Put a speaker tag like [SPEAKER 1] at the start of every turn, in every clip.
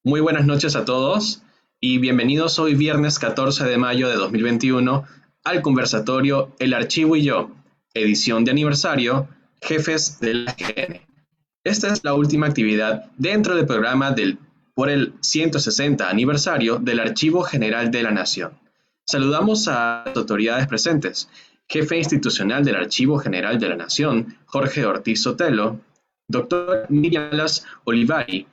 [SPEAKER 1] Muy buenas noches a todos y bienvenidos hoy viernes 14 de mayo de 2021 al conversatorio El Archivo y yo, edición de aniversario, Jefes de la AGN. Esta es la última actividad dentro del programa por el 160 aniversario del Archivo General de la Nación. Saludamos a las autoridades presentes: Jefe institucional del Archivo General de la Nación, Jorge Ortiz Sotelo; doctor Miriam Salas Olivari,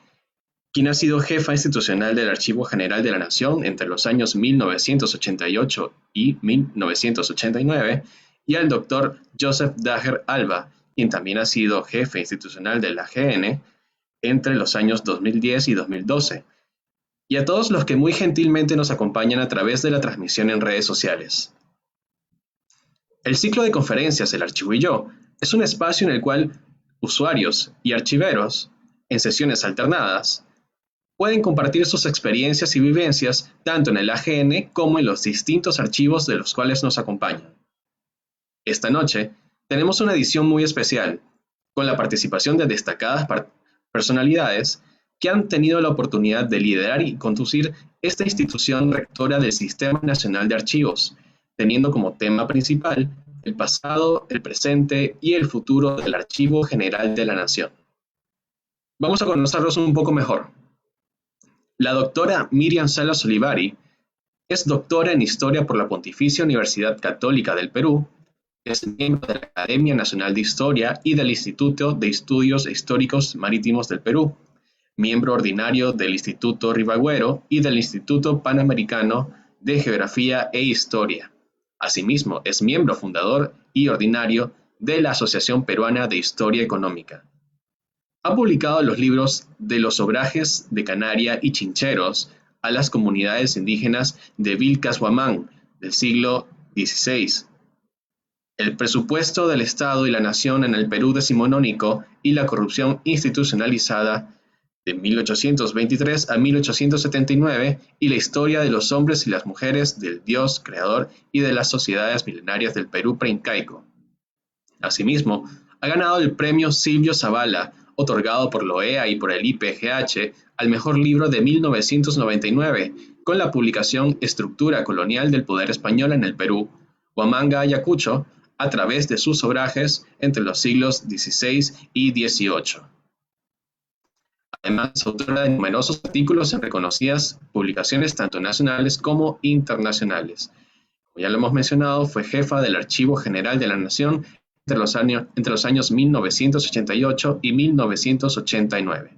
[SPEAKER 1] quien ha sido jefa institucional del Archivo General de la Nación entre los años 1988 y 1989, y al doctor Joseph Dager Alba, quien también ha sido jefe institucional de la AGN entre los años 2010 y 2012, y a todos los que muy gentilmente nos acompañan a través de la transmisión en redes sociales. El ciclo de conferencias El Archivo y yo es un espacio en el cual usuarios y archiveros, en sesiones alternadas, pueden compartir sus experiencias y vivencias tanto en el AGN como en los distintos archivos de los cuales nos acompañan. Esta noche tenemos una edición muy especial, con la participación de destacadas personalidades que han tenido la oportunidad de liderar y conducir esta institución rectora del Sistema Nacional de Archivos, teniendo como tema principal el pasado, el presente y el futuro del Archivo General de la Nación. Vamos a conocerlos un poco mejor. La doctora Miriam Salas Olivari es doctora en Historia por la Pontificia Universidad Católica del Perú, es miembro de la Academia Nacional de Historia y del Instituto de Estudios Históricos Marítimos del Perú, miembro ordinario del Instituto Ribagüero y del Instituto Panamericano de Geografía e Historia. Asimismo, es miembro fundador y ordinario de la Asociación Peruana de Historia Económica. Ha publicado los libros De los obrajes de Canaria y Chincheros a las comunidades indígenas de Vilcas-Huamán del siglo XVI, El presupuesto del Estado y la Nación en el Perú decimonónico y la corrupción institucionalizada de 1823 a 1879 y la historia de los hombres y las mujeres, del Dios creador y de las sociedades milenarias del Perú preincaico. Asimismo, ha ganado el premio Silvio Zavala, otorgado por la OEA y por el IPGH, al mejor libro de 1999, con la publicación Estructura colonial del poder español en el Perú, Huamanga Ayacucho, a través de sus obrajes entre los siglos XVI y XVIII. Además, es autora de numerosos artículos en reconocidas publicaciones tanto nacionales como internacionales. Como ya lo hemos mencionado, fue jefa del Archivo General de la Nación entre los años 1988 y 1989.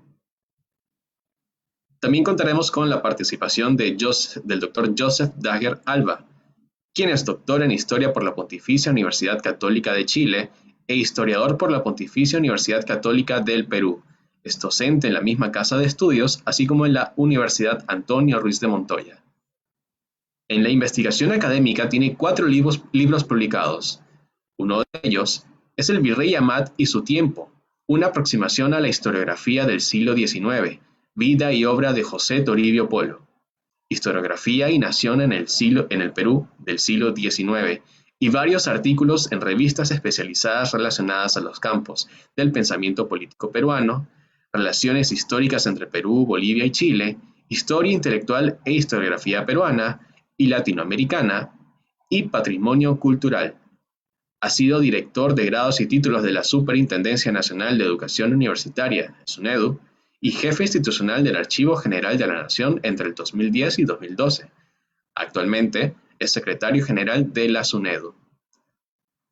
[SPEAKER 1] También contaremos con la participación del doctor Joseph Dager Alba, quien es doctor en Historia por la Pontificia Universidad Católica de Chile e historiador por la Pontificia Universidad Católica del Perú. Es docente en la misma casa de estudios, así como en la Universidad Antonio Ruiz de Montoya. En la investigación académica tiene 4 libros publicados. Uno de ellos es El Virrey Amat y su tiempo, una aproximación a la historiografía del siglo XIX, vida y obra de José Toribio Polo, Historiografía y Nación en el Perú del siglo XIX, y varios artículos en revistas especializadas relacionadas a los campos del pensamiento político peruano, relaciones históricas entre Perú, Bolivia y Chile, historia intelectual e historiografía peruana y latinoamericana, y patrimonio cultural. Ha sido director de grados y títulos de la Superintendencia Nacional de Educación Universitaria, SUNEDU, y jefe institucional del Archivo General de la Nación entre el 2010 y 2012. Actualmente es secretario general de la SUNEDU.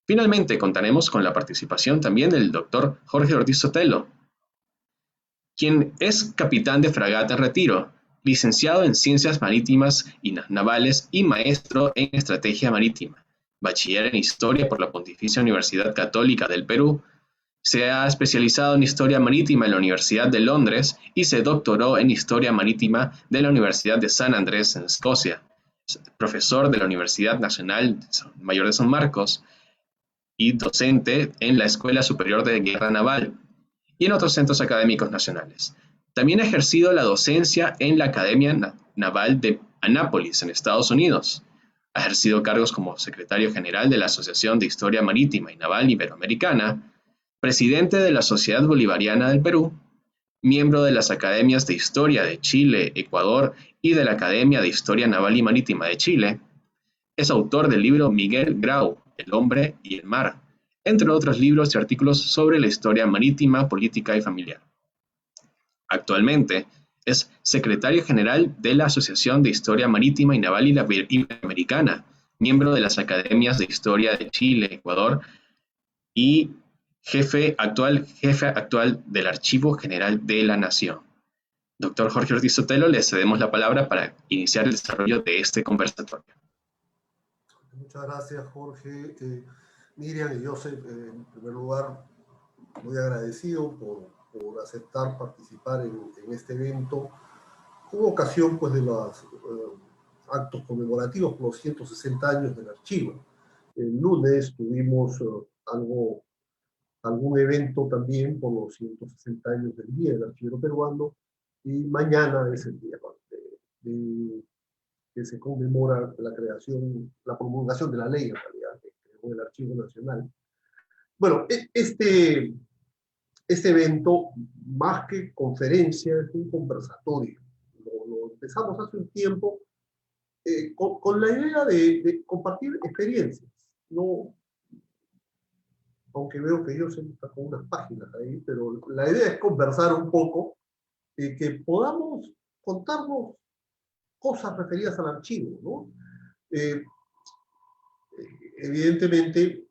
[SPEAKER 1] Finalmente, contaremos con la participación también del doctor Jorge Ortiz Sotelo, quien es capitán de fragata en retiro, licenciado en Ciencias Marítimas y Navales y maestro en Estrategia Marítima, bachiller en Historia por la Pontificia Universidad Católica del Perú. Se ha especializado en Historia Marítima en la Universidad de Londres y se doctoró en Historia Marítima de la Universidad de San Andrés en Escocia. Es profesor de la Universidad Nacional Mayor de San Marcos y docente en la Escuela Superior de Guerra Naval y en otros centros académicos nacionales. También ha ejercido la docencia en la Academia Naval de Annapolis, en Estados Unidos. Ha ejercido cargos como secretario general de la Asociación de Historia Marítima y Naval Iberoamericana, presidente de la Sociedad Bolivariana del Perú, miembro de las Academias de Historia de Chile, Ecuador y de la Academia de Historia Naval y Marítima de Chile. Es autor del libro Miguel Grau, El hombre y el mar, entre otros libros y artículos sobre la historia marítima, política y familiar. Actualmente es secretario general de la Asociación de Historia Marítima y Naval Iberoamericana, miembro de las Academias de Historia de Chile, Ecuador y jefe actual del Archivo General de la Nación. Doctor Jorge Ortiz Sotelo, le cedemos la palabra para iniciar el desarrollo de este conversatorio.
[SPEAKER 2] Muchas gracias, Jorge. Miriam y Joseph, en primer lugar, muy agradecido por aceptar participar en este evento con ocasión pues, de los actos conmemorativos por los 160 años del archivo. El lunes tuvimos algún evento también por los 160 años del Día del Archivero Peruano, y mañana es el día que se conmemora la creación, la promulgación de la ley, en realidad, que creó el Archivo Nacional. Bueno, este evento, más que conferencia, es un conversatorio. Lo empezamos hace un tiempo con la idea de compartir experiencias. No, aunque veo que ellos está con unas páginas ahí, pero la idea es conversar un poco y que podamos contarnos cosas referidas al archivo, ¿no? Evidentemente,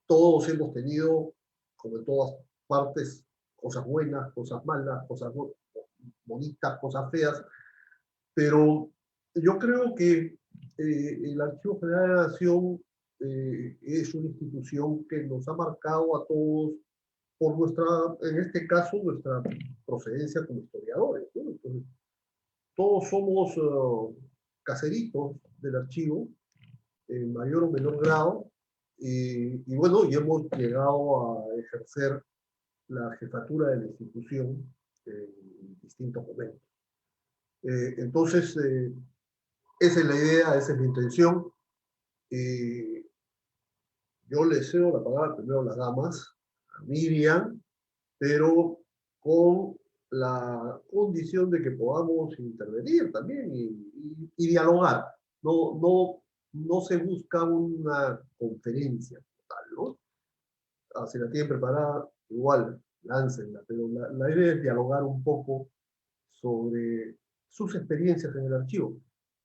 [SPEAKER 2] todos hemos tenido, como en todas partes, cosas buenas, cosas malas, cosas bonitas, cosas feas, pero yo creo que el Archivo General de la Nación es una institución que nos ha marcado a todos por nuestra, en este caso, nuestra procedencia como historiadores, ¿no? Entonces, todos somos caseritos del archivo, en mayor o menor grado, y bueno, y hemos llegado a ejercer la jefatura de la institución en distintos momentos. Entonces, esa es la idea, esa es la intención. Yo le cedo la palabra primero a las damas, a Miriam, pero con la condición de que podamos intervenir también y dialogar. No se busca una conferencia total, ¿no? Si la tienen preparada, igual, láncenla, pero la idea es dialogar un poco sobre sus experiencias en el archivo,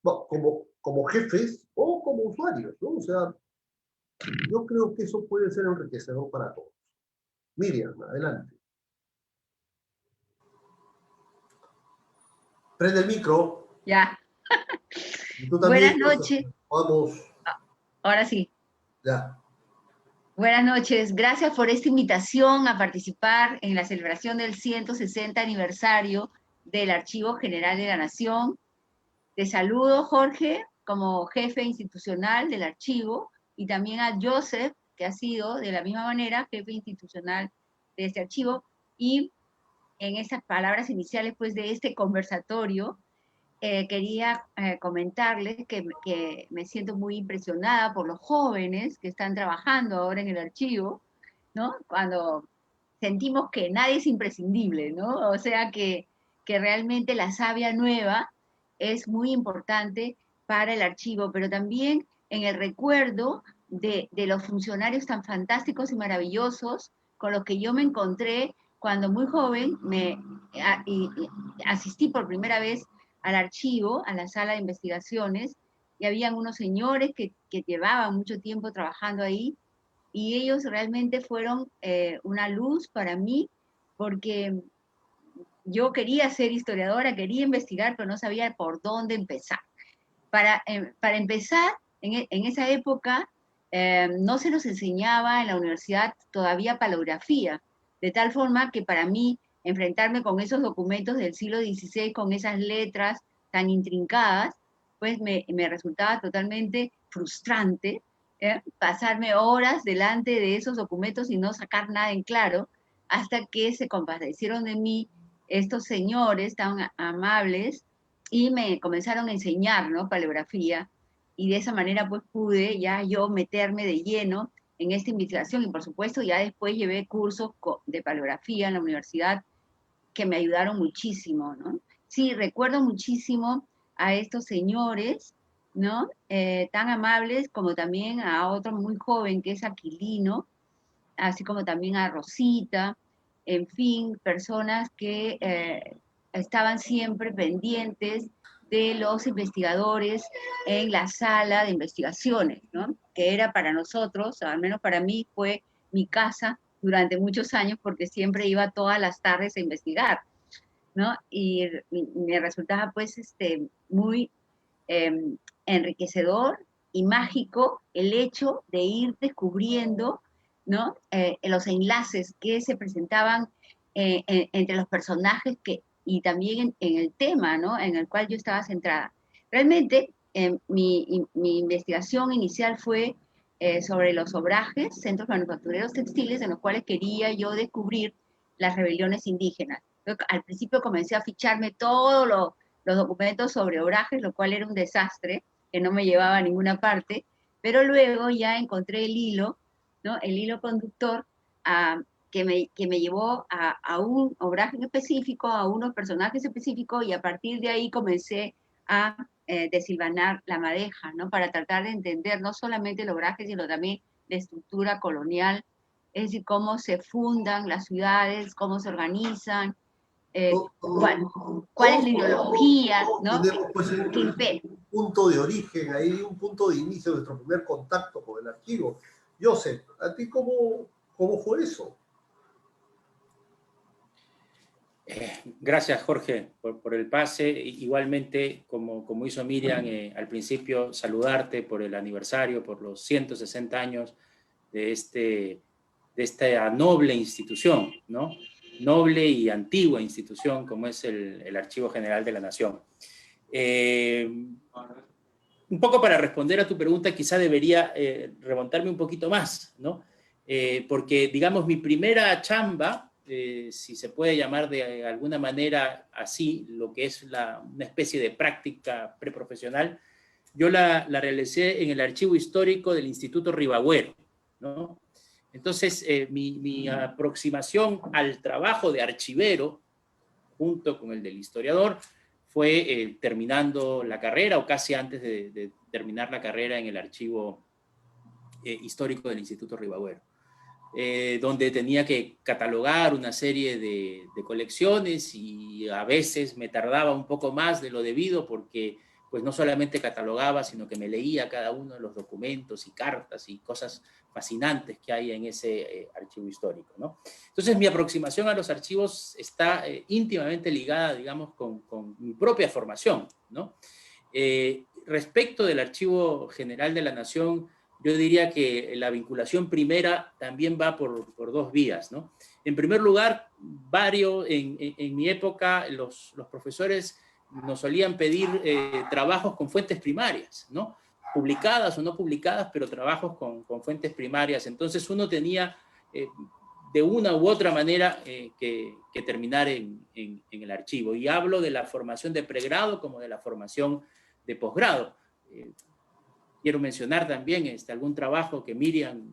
[SPEAKER 2] bueno, como jefes o como usuarios, ¿no? O sea, yo creo que eso puede ser enriquecedor para todos. Miriam, adelante. Prende el micro.
[SPEAKER 3] Ya.
[SPEAKER 2] Y tú también.
[SPEAKER 3] Buenas noches.
[SPEAKER 2] Vamos.
[SPEAKER 3] Ahora sí.
[SPEAKER 2] Ya.
[SPEAKER 3] Buenas noches. Gracias por esta invitación a participar en la celebración del 160 aniversario del Archivo General de la Nación. Te saludo, Jorge, como jefe institucional del archivo, y también a Joseph, que ha sido de la misma manera jefe institucional de este archivo. Y en estas palabras iniciales pues, de este conversatorio, quería comentarles que me siento muy impresionada por los jóvenes que están trabajando ahora en el archivo, ¿no? Cuando sentimos que nadie es imprescindible, ¿no? O sea que realmente la savia nueva es muy importante para el archivo, pero también en el recuerdo de los funcionarios tan fantásticos y maravillosos con los que yo me encontré cuando muy joven y asistí por primera vez al archivo, a la sala de investigaciones, y habían unos señores que llevaban mucho tiempo trabajando ahí, y ellos realmente fueron una luz para mí, porque yo quería ser historiadora, quería investigar, pero no sabía por dónde empezar. Para empezar, en esa época no se nos enseñaba en la universidad todavía paleografía, de tal forma que para mí enfrentarme con esos documentos del siglo XVI, con esas letras tan intrincadas, pues me resultaba totalmente frustrante pasarme horas delante de esos documentos y no sacar nada en claro, hasta que se compadecieron de mí estos señores tan amables y me comenzaron a enseñar, ¿no? Paleografía, y de esa manera pues pude ya yo meterme de lleno en esta investigación, y por supuesto ya después llevé cursos de paleografía en la universidad que me ayudaron muchísimo, ¿no? Sí, recuerdo muchísimo a estos señores, ¿no? Tan amables, como también a otro muy joven que es Aquilino, así como también a Rosita, en fin, personas que estaban siempre pendientes de los investigadores en la sala de investigaciones, ¿no? Que era para nosotros, al menos para mí, fue mi casa durante muchos años porque siempre iba todas las tardes a investigar, ¿no? Y me resultaba pues muy eh, enriquecedor y mágico el hecho de ir descubriendo, ¿no? Los enlaces que se presentaban entre los personajes y también en el tema, ¿no? En el cual yo estaba centrada. Realmente, mi investigación inicial fue sobre los obrajes, centros manufactureros textiles, en los cuales quería yo descubrir las rebeliones indígenas. Al principio comencé a ficharme todos los documentos sobre obrajes, lo cual era un desastre, que no me llevaba a ninguna parte, pero luego ya encontré el hilo, ¿no? El hilo conductor que me llevó a un obraje específico, a unos personajes específicos, y a partir de ahí comencé a desilvanar la madeja, ¿no? Para tratar de entender no solamente el obraje, sino también la estructura colonial, es decir, cómo se fundan las ciudades, cómo se organizan, cuál es la ideología, ¿no?
[SPEAKER 2] Tenemos pues
[SPEAKER 3] que impera.
[SPEAKER 2] un punto de origen ahí, un punto de inicio de nuestro primer contacto con el archivo. Joseph, ¿a ti cómo fue eso?
[SPEAKER 4] Gracias, Jorge, por el pase. Igualmente, como hizo Miriam al principio, saludarte por el aniversario, por los 160 años de esta noble institución, ¿no? Noble y antigua institución como es el Archivo General de la Nación. Un poco para responder a tu pregunta, quizá debería remontarme un poquito más, ¿no? Porque, digamos, mi primera chamba, si se puede llamar de alguna manera así, lo que es una especie de práctica preprofesional, yo la realicé en el archivo histórico del Instituto Ribagüero, ¿no? Entonces, mi aproximación al trabajo de archivero, junto con el del historiador, fue terminando la carrera o casi antes de terminar la carrera en el archivo histórico del Instituto Ribagüero. Donde tenía que catalogar una serie de colecciones y a veces me tardaba un poco más de lo debido porque pues no solamente catalogaba, sino que me leía cada uno de los documentos y cartas y cosas fascinantes que hay en ese archivo histórico, ¿no? Entonces mi aproximación a los archivos está íntimamente ligada, digamos, con mi propia formación, ¿no? Respecto del Archivo General de la Nación, yo diría que la vinculación primera también va por dos vías, ¿no? En primer lugar, en mi época los profesores nos solían pedir trabajos con fuentes primarias, ¿no? Publicadas o no publicadas, pero trabajos con fuentes primarias. Entonces uno tenía de una u otra manera que terminar en el archivo. Y hablo de la formación de pregrado como de la formación de posgrado. Quiero mencionar también algún trabajo que Miriam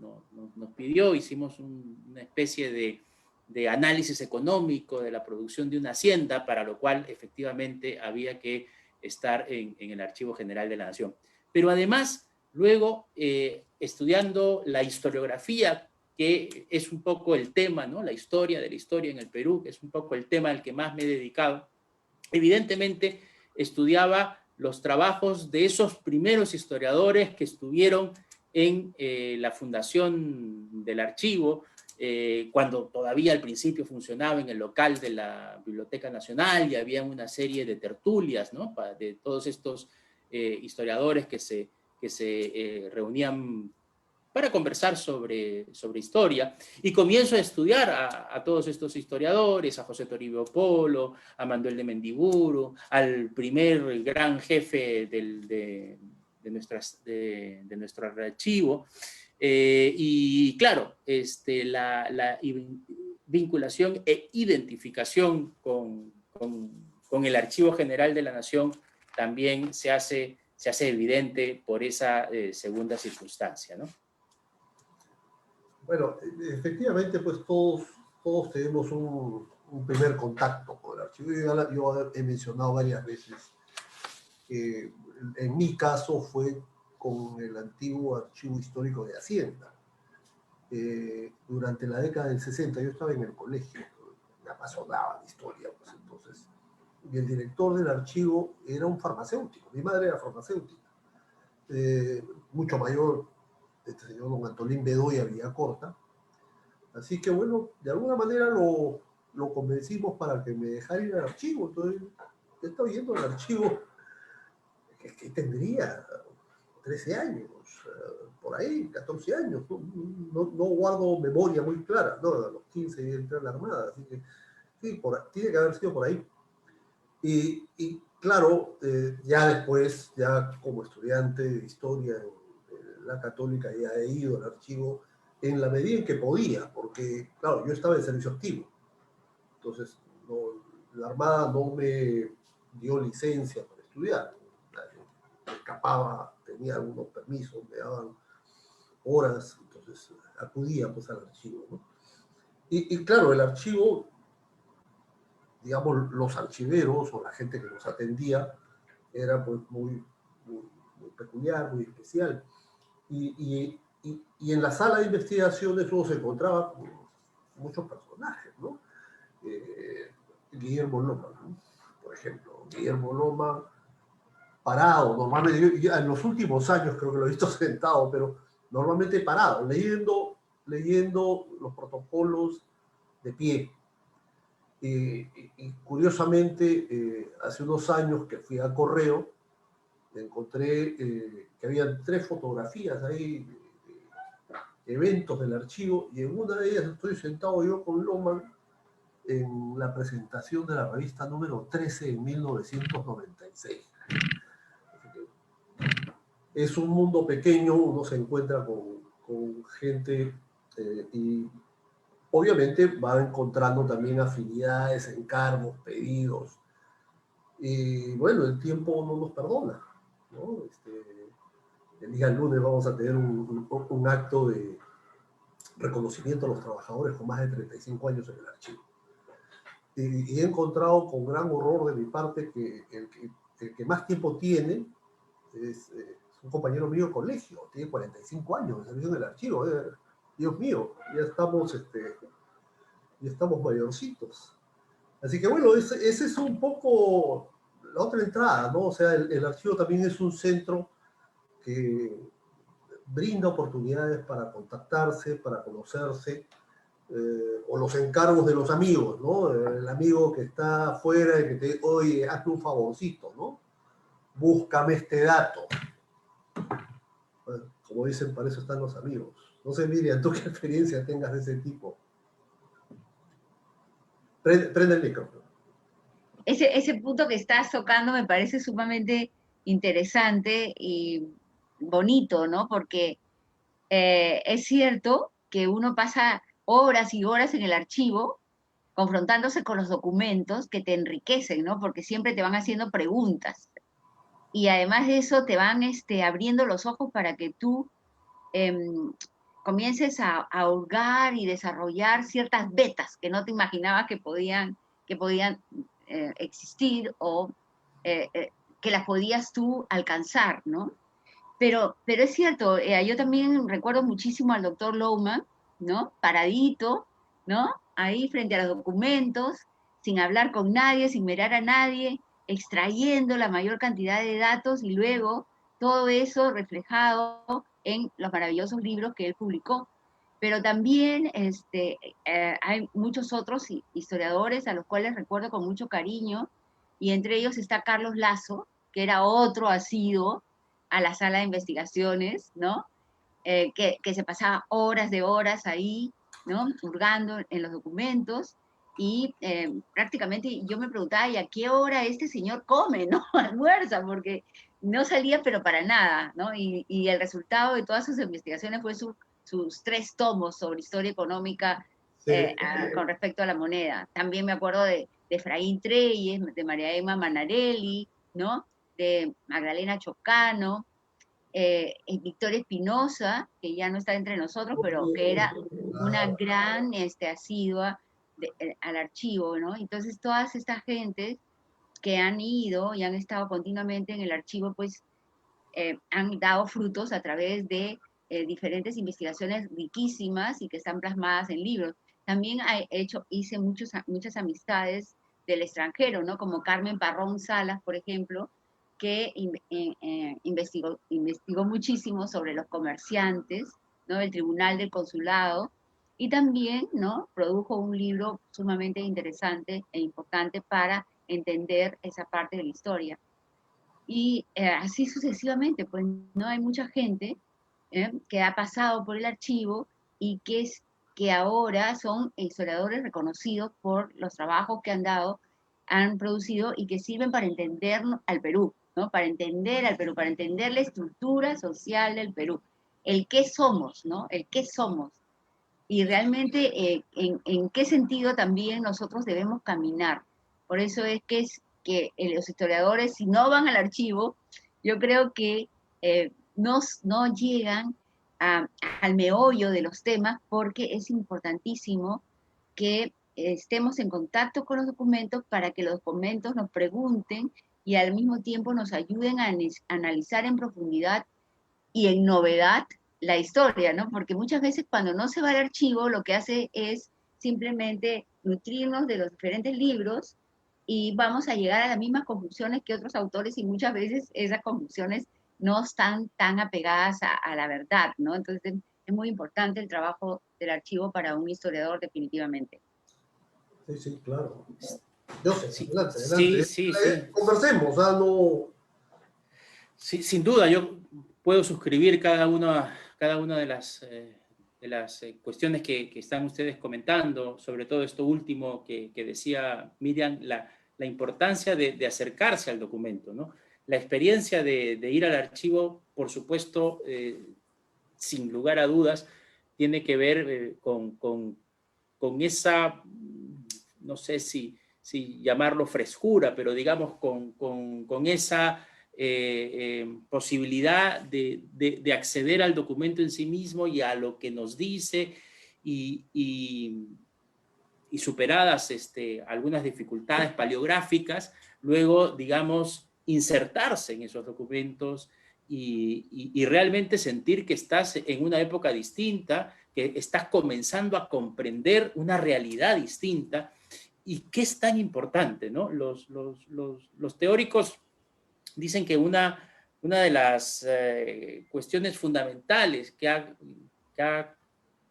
[SPEAKER 4] nos pidió. Hicimos una especie de análisis económico de la producción de una hacienda, para lo cual efectivamente había que estar en el Archivo General de la Nación. Pero además, luego, estudiando la historiografía, que es un poco el tema, ¿no? La historia de la historia en el Perú, que es un poco el tema al que más me he dedicado, evidentemente estudiaba los trabajos de esos primeros historiadores que estuvieron en la fundación del archivo, cuando todavía al principio funcionaba en el local de la Biblioteca Nacional y había una serie de tertulias, ¿no? De todos estos historiadores que se reunían para conversar sobre historia, y comienzo a estudiar a todos estos historiadores, a José Toribio Polo, a Manuel de Mendiburu, al primer gran jefe de nuestro archivo, y claro, la vinculación e identificación con el Archivo General de la Nación también se hace evidente por esa segunda circunstancia, ¿no?
[SPEAKER 2] Bueno, efectivamente, pues todos tenemos un primer contacto con el archivo. Yo he mencionado varias veces que en mi caso fue con el antiguo Archivo Histórico de Hacienda. Durante la década del 60 yo estaba en el colegio, me apasionaba la historia, pues entonces, y el director del archivo era un farmacéutico, mi madre era farmacéutica, mucho mayor, este señor don Antolín Bedoya Villacorta, así que bueno, de alguna manera lo convencimos para que me dejara ir al archivo, entonces yo estaba yendo al archivo, que tendría 13 años, por ahí, 14 años, no guardo memoria muy clara, no, a los 15 entré a la Armada, así que sí, tiene que haber sido por ahí. Y claro, ya después, ya como estudiante de historia en la Católica, ya he ido al archivo en la medida en que podía, porque claro, yo estaba en servicio activo, entonces la Armada no me dio licencia para estudiar, escapaba, tenía algunos permisos, me daban horas, entonces acudía pues al archivo, ¿no? Y claro, el archivo, digamos, los archiveros o la gente que nos atendía era pues muy peculiar, muy especial. Y en la sala de investigaciones uno se encontraba con muchos personajes, ¿no? Guillermo Loma, ¿no? Por ejemplo, Guillermo Loma parado, normalmente, yo en los últimos años creo que lo he visto sentado, pero normalmente parado, leyendo los protocolos de pie. Y curiosamente, hace unos años que fui a Correo, encontré que había 3 fotografías ahí, eventos del archivo, y en una de ellas estoy sentado yo con Loman en la presentación de la revista número 13 en 1996. Es un mundo pequeño, uno se encuentra con gente y obviamente va encontrando también afinidades, encargos, pedidos. Y bueno, el tiempo no nos perdona, ¿no? El día lunes vamos a tener un acto de reconocimiento a los trabajadores con más de 35 años en el archivo. Y he encontrado con gran horror de mi parte que el que más tiempo tiene es un compañero mío de colegio, tiene 45 años de servicio en el archivo. Dios mío, ya estamos mayorcitos. Así que bueno, ese es un poco la otra entrada, ¿no? O sea, el archivo también es un centro que brinda oportunidades para contactarse, para conocerse, o los encargos de los amigos, ¿no? El amigo que está afuera y que te dice, oye, hazme un favorcito, ¿no? Búscame este dato. Bueno, como dicen, para eso están los amigos. No sé, Miriam, ¿tú qué experiencia tengas de ese tipo? Prende el micrófono.
[SPEAKER 3] Ese punto que estás tocando me parece sumamente interesante y bonito, ¿no? Porque es cierto que uno pasa horas y horas en el archivo confrontándose con los documentos que te enriquecen, ¿no? Porque siempre te van haciendo preguntas. Y además de eso te van abriendo los ojos para que tú comiences a hurgar y desarrollar ciertas vetas que no te imaginabas que podían existir o eh, eh, que las podías tú alcanzar, ¿no? Pero es cierto, yo también recuerdo muchísimo al doctor Louman, ¿no? Paradito, ¿no? Ahí frente a los documentos, sin hablar con nadie, sin mirar a nadie, extrayendo la mayor cantidad de datos y luego todo eso reflejado en los maravillosos libros que él publicó. Pero también hay muchos otros historiadores a los cuales recuerdo con mucho cariño, y entre ellos está Carlos Lazo, que era otro asiduo a la sala de investigaciones, ¿no? Que se pasaba horas de horas ahí, ¿no? Hurgando en los documentos y prácticamente yo me preguntaba, ¿y a qué hora este señor come, ¿no? Almuerza, porque no salía pero para nada, ¿no? Y el resultado de todas sus investigaciones fue sus 3 tomos sobre historia económica con respecto a la moneda. También me acuerdo de Efraín Treyes, de María Emma Manarelli, ¿no? De Magdalena Chocano, Victoria Espinosa, que ya no está entre nosotros, pero que era una gran asidua al archivo, ¿no? Entonces todas estas gentes que han ido y han estado continuamente en el archivo, pues han dado frutos a través de diferentes investigaciones riquísimas y que están plasmadas en libros. También hice muchas amistades del extranjero, ¿no? Como Carmen Parrón Salas, por ejemplo, que investigó muchísimo sobre los comerciantes, ¿no? El Tribunal del Consulado, y también, ¿no? Produjo un libro sumamente interesante e importante para entender esa parte de la historia. Y así sucesivamente, pues no hay mucha gente que ha pasado por el archivo y que ahora son historiadores reconocidos por los trabajos que han producido y que sirven para entender al Perú, ¿no? Para entender al Perú, para entender la estructura social del Perú, el qué somos, ¿no? El qué somos. Y realmente en qué sentido también nosotros debemos caminar. Por eso es que los historiadores, si no van al archivo, yo creo que no llegan al meollo de los temas, porque es importantísimo que estemos en contacto con los documentos para que los documentos nos pregunten y al mismo tiempo nos ayuden a analizar en profundidad y en novedad la historia, ¿no? Porque muchas veces cuando no se va al archivo, lo que hace es simplemente nutrirnos de los diferentes libros y vamos a llegar a las mismas conclusiones que otros autores, y muchas veces esas conclusiones no están tan apegadas a la verdad, ¿no? Entonces es muy importante el trabajo del archivo para un historiador, definitivamente.
[SPEAKER 2] Sí, sí, claro. Yo sé,
[SPEAKER 4] Sí,
[SPEAKER 2] adelante,
[SPEAKER 4] sí,
[SPEAKER 2] adelante.
[SPEAKER 4] sí.
[SPEAKER 2] Conversemos, no...
[SPEAKER 4] Sí, sin duda, yo puedo suscribir cada una de las cuestiones que están ustedes comentando, sobre todo esto último que decía Miriam, la importancia de acercarse al documento, ¿no? La experiencia de ir al archivo, por supuesto, sin lugar a dudas, tiene que ver con esa, no sé si llamarlo frescura, pero digamos con esa posibilidad de acceder al documento en sí mismo y a lo que nos dice, y superadas algunas dificultades paleográficas, luego, digamos, insertarse en esos documentos y realmente sentir que estás en una época distinta, que estás comenzando a comprender una realidad distinta. ¿Y qué es tan importante, ¿no? Los teóricos dicen que una de las cuestiones fundamentales que ha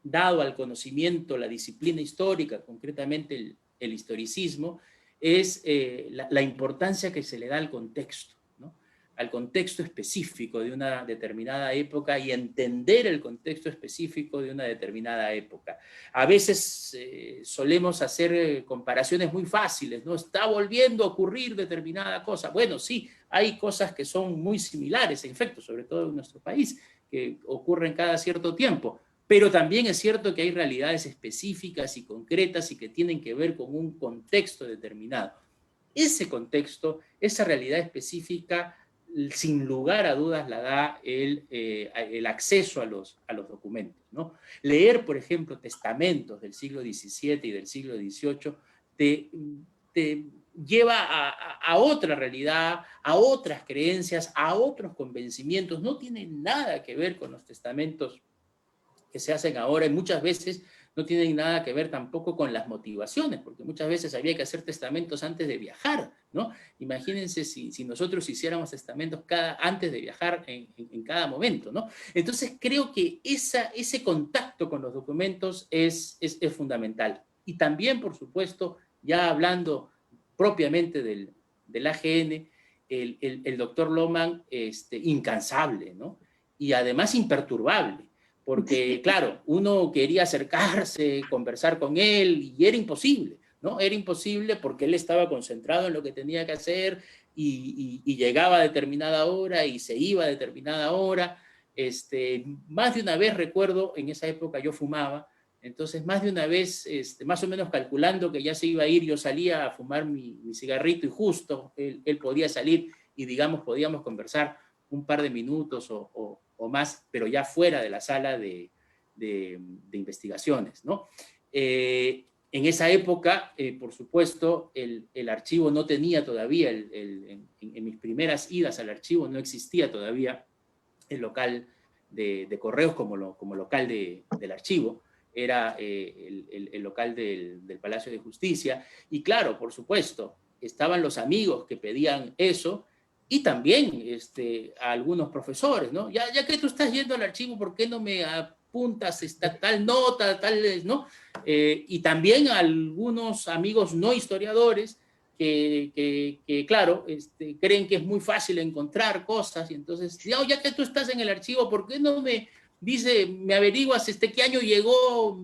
[SPEAKER 4] dado al conocimiento la disciplina histórica, concretamente el historicismo, es la importancia que se le da al contexto, ¿no? Al contexto específico de una determinada época y entender el contexto específico de una determinada época. A veces solemos hacer comparaciones muy fáciles, ¿no? Está volviendo a ocurrir determinada cosa. Bueno, sí, hay cosas que son muy similares, en efecto, sobre todo en nuestro país, que ocurren cada cierto tiempo. Pero también es cierto que hay realidades específicas y concretas y que tienen que ver con un contexto determinado. Ese contexto, esa realidad específica, sin lugar a dudas la da el acceso a los documentos, ¿no? Leer, por ejemplo, testamentos del siglo XVII y del siglo XVIII te lleva a otra realidad, a otras creencias, a otros convencimientos. No tiene nada que ver con los testamentos que se hacen ahora, y muchas veces no tienen nada que ver tampoco con las motivaciones, porque muchas veces había que hacer testamentos antes de viajar, ¿no? Imagínense si nosotros hiciéramos testamentos antes de viajar en cada momento, ¿no? Entonces creo que ese contacto con los documentos es fundamental. Y también, por supuesto, ya hablando propiamente del AGN, el doctor Lohmann, incansable, ¿no? Y además imperturbable. Porque, claro, uno quería acercarse, conversar con él, y era imposible, ¿no? Era imposible porque él estaba concentrado en lo que tenía que hacer y llegaba a determinada hora y se iba a determinada hora. Más de una vez recuerdo, en esa época yo fumaba, entonces más de una vez, más o menos calculando que ya se iba a ir, yo salía a fumar mi cigarrito y justo él podía salir y, digamos, podíamos conversar un par de minutos o más, pero ya fuera de la sala de investigaciones, ¿no? En esa época, por supuesto, el archivo no tenía todavía, en mis primeras idas al archivo no existía todavía el local de correos como local del archivo, era el local del Palacio de Justicia, y claro, por supuesto, estaban los amigos que pedían eso, y también a algunos profesores, ¿no? Ya que tú estás yendo al archivo, ¿por qué no me apuntas esta tal nota, tal, ¿no? Y también a algunos amigos no historiadores que claro, creen que es muy fácil encontrar cosas, y entonces, ya que tú estás en el archivo, ¿por qué no me averiguas qué año llegó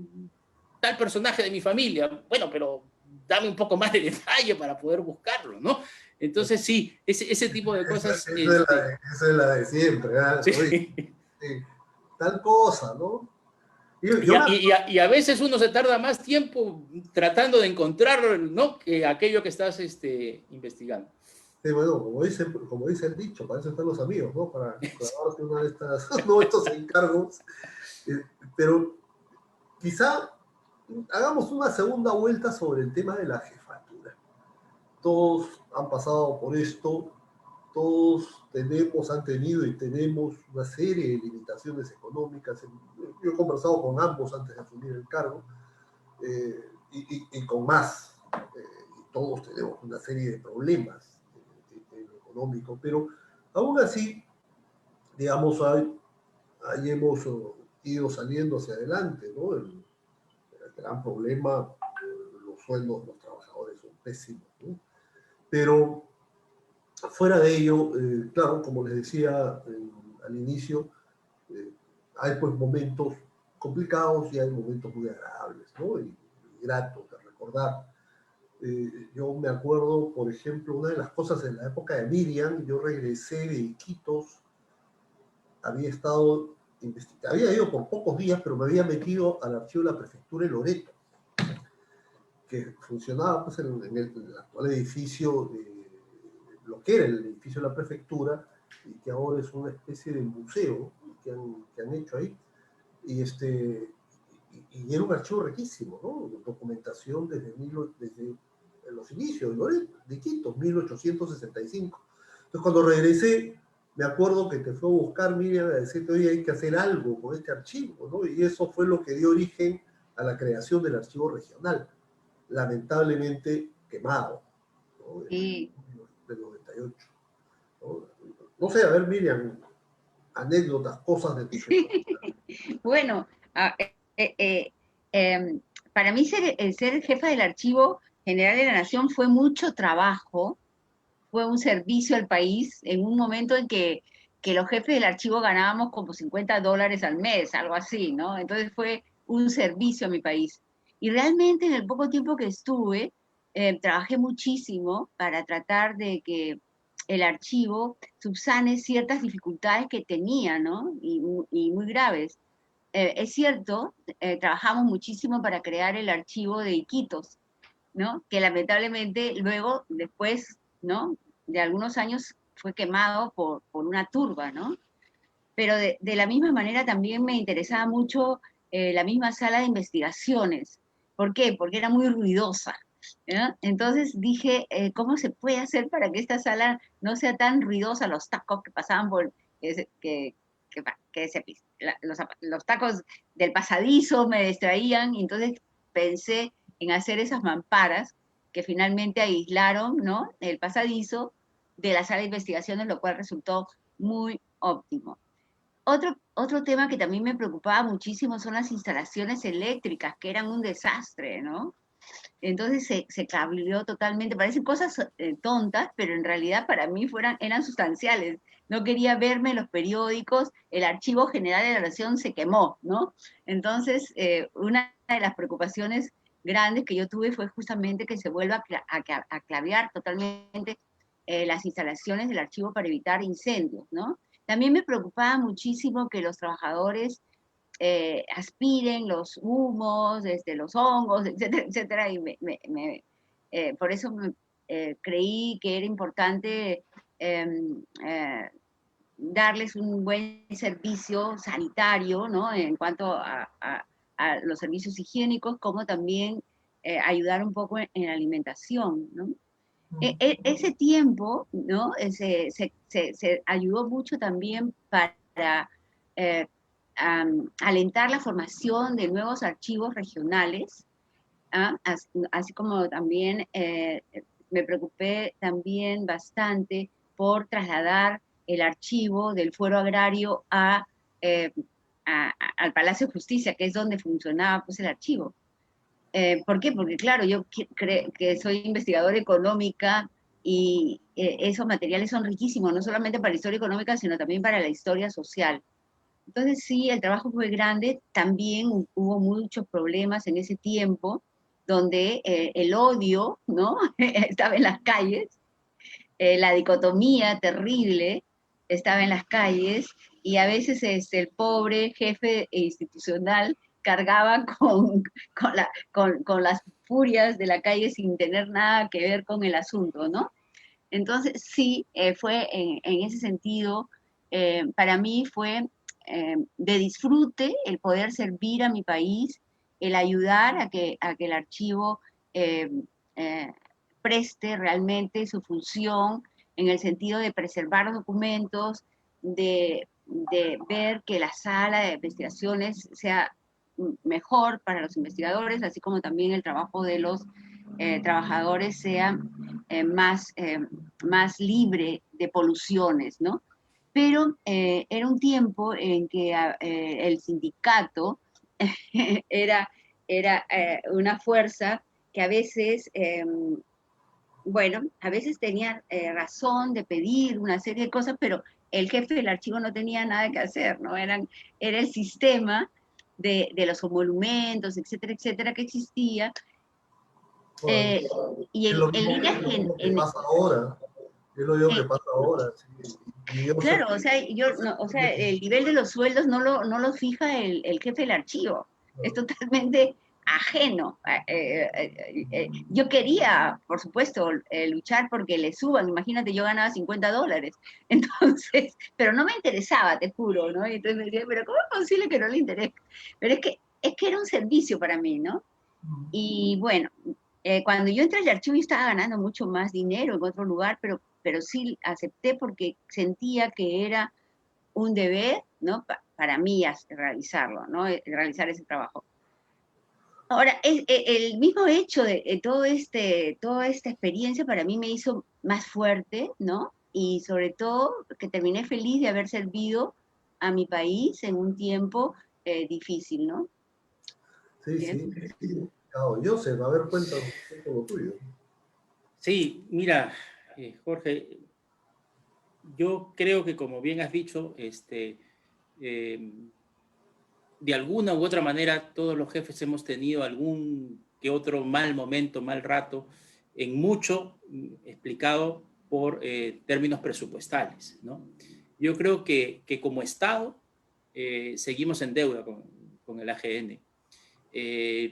[SPEAKER 4] tal personaje de mi familia? Bueno, pero dame un poco más de detalle para poder buscarlo, ¿no? Entonces, sí, ese tipo de cosas.
[SPEAKER 2] Esa es la de siempre, ¿verdad?
[SPEAKER 4] Sí.
[SPEAKER 2] Oye, tal cosa, ¿no?
[SPEAKER 4] Y a veces uno se tarda más tiempo tratando de encontrar, ¿no?, que aquello que estás investigando.
[SPEAKER 2] Sí, bueno, como dice el dicho, para eso están los amigos, ¿no? Para clavarte una de uno de estos encargos. Pero quizá hagamos una segunda vuelta sobre el tema de la jefatura. Todos han pasado por esto, todos han tenido y tenemos una serie de limitaciones económicas. Yo he conversado con ambos antes de asumir el cargo, y con más. Y todos tenemos una serie de problemas en lo económico, pero aún así, digamos, ahí hemos ido saliendo hacia adelante, ¿no? El gran problema, los sueldos de los trabajadores son pésimos, ¿no? Pero fuera de ello, claro, como les decía al inicio, hay pues momentos complicados y hay momentos muy agradables, ¿no? Y gratos de recordar. Yo me acuerdo, por ejemplo, una de las cosas en la época de Miriam, yo regresé de Iquitos, había ido por pocos días, pero me había metido al archivo de la prefectura de Loreto, que funcionaba pues, en el actual edificio, lo que era el edificio de la prefectura, y que ahora es una especie de museo que han hecho ahí. Y era un archivo riquísimo, ¿no? Documentación desde los inicios de Iquitos, 1865. Entonces, cuando regresé, me acuerdo que te fue a buscar Miriam a decirte, oye, hay que hacer algo con este archivo, ¿no? Y eso fue lo que dio origen a la creación del archivo regional, lamentablemente quemado, ¿no?
[SPEAKER 3] Sí.
[SPEAKER 2] Del 98. ¿No? No sé, a ver, Miriam, anécdotas, cosas de tu
[SPEAKER 3] Bueno, para mí ser jefa del Archivo General de la Nación fue mucho trabajo, fue un servicio al país en un momento en que los jefes del archivo ganábamos como $50 al mes, algo así, ¿no? Entonces fue un servicio a mi país. Y realmente en el poco tiempo que estuve, trabajé muchísimo para tratar de que el archivo subsane ciertas dificultades que tenía, ¿no? Y muy graves. Es cierto, trabajamos muchísimo para crear el archivo de Iquitos, ¿no? Que lamentablemente luego, después, ¿no?, de algunos años fue quemado por una turba, ¿no? Pero de la misma manera también me interesaba mucho la misma sala de investigaciones. ¿Por qué? Porque era muy ruidosa, ¿no? Entonces dije, ¿cómo se puede hacer para que esta sala no sea tan ruidosa? Los tacos que pasaban por, los tacos del pasadizo me distraían, y entonces pensé en hacer esas mamparas que finalmente aislaron, ¿no?, el pasadizo de la sala de investigaciones, lo cual resultó muy óptimo. Otro tema que también me preocupaba muchísimo son las instalaciones eléctricas, que eran un desastre, ¿no? Entonces se cableó totalmente. Parecen cosas tontas, pero en realidad para mí eran sustanciales. No quería verme en los periódicos, el Archivo General de la Nación se quemó, ¿no? Entonces, una de las preocupaciones grandes que yo tuve fue justamente que se vuelva a clavear totalmente las instalaciones del archivo para evitar incendios, ¿no? También me preocupaba muchísimo que los trabajadores aspiren los humos, los hongos, etcétera, etcétera, y por eso creí que era importante darles un buen servicio sanitario, ¿no? En cuanto a los servicios higiénicos, como también ayudar un poco en la alimentación, ¿no? Ese tiempo, ¿no? Se ayudó mucho también para alentar la formación de nuevos archivos regionales, así como también me preocupé también bastante por trasladar el archivo del Fuero Agrario al Palacio de Justicia, que es donde funcionaba pues, el archivo. ¿Por qué? Porque claro, yo que soy investigadora económica y esos materiales son riquísimos, no solamente para la historia económica, sino también para la historia social. Entonces sí, el trabajo fue grande, también hubo muchos problemas en ese tiempo, donde el odio, ¿no? Estaba en las calles, la dicotomía terrible estaba en las calles, y a veces el pobre jefe institucional cargaba con las furias de la calle sin tener nada que ver con el asunto, ¿no? Entonces, sí, fue en ese sentido, para mí fue de disfrute el poder servir a mi país, el ayudar a que el archivo eh, eh, preste realmente su función en el sentido de preservar los documentos, de ver que la sala de investigaciones sea mejor para los investigadores, así como también el trabajo de los trabajadores sea más libre de poluciones, ¿no? Pero era un tiempo en que el sindicato era, era una fuerza que a veces, bueno, a veces tenía razón de pedir una serie de cosas, pero el jefe del archivo no tenía nada que hacer, ¿no? Era el sistema de los monumentos, etcétera, etcétera, que existía.
[SPEAKER 2] Bueno,
[SPEAKER 3] Y
[SPEAKER 2] es lo mismo,
[SPEAKER 3] líneas,
[SPEAKER 2] es lo mismo que pasa ahora. Es lo mismo que
[SPEAKER 3] eh,
[SPEAKER 2] pasa ahora. Sí. Y yo sé
[SPEAKER 3] claro, o sea, o sea, el nivel de los sueldos no lo fija el jefe del archivo, es totalmente ajeno. Yo quería, por supuesto, luchar porque le suban, imagínate, yo ganaba $50, entonces, pero no me interesaba, te juro, ¿no? Y entonces me decía, pero ¿cómo es posible que no le interese? Pero es que era un servicio para mí, ¿no? Y bueno, cuando yo entré al archivo yo estaba ganando mucho más dinero en otro lugar, pero sí acepté porque sentía que era un deber, ¿no? Para mí realizarlo, ¿no? Realizar ese trabajo. Ahora, el mismo hecho de toda esta experiencia para mí me hizo más fuerte, ¿no? Y sobre todo que terminé feliz de haber servido a mi país en un tiempo difícil, ¿no?
[SPEAKER 2] sí,
[SPEAKER 3] Bien.
[SPEAKER 2] sí. Sí. Claro, Joseph, a ver, cuéntanos un poco lo tuyo.
[SPEAKER 4] Sí, mira, Jorge, yo creo que como bien has dicho, eh, de alguna u otra manera todos los jefes hemos tenido algún que otro mal momento, mal rato, en mucho explicado por términos presupuestales, ¿no? Yo creo que como Estado seguimos en deuda con el AGN.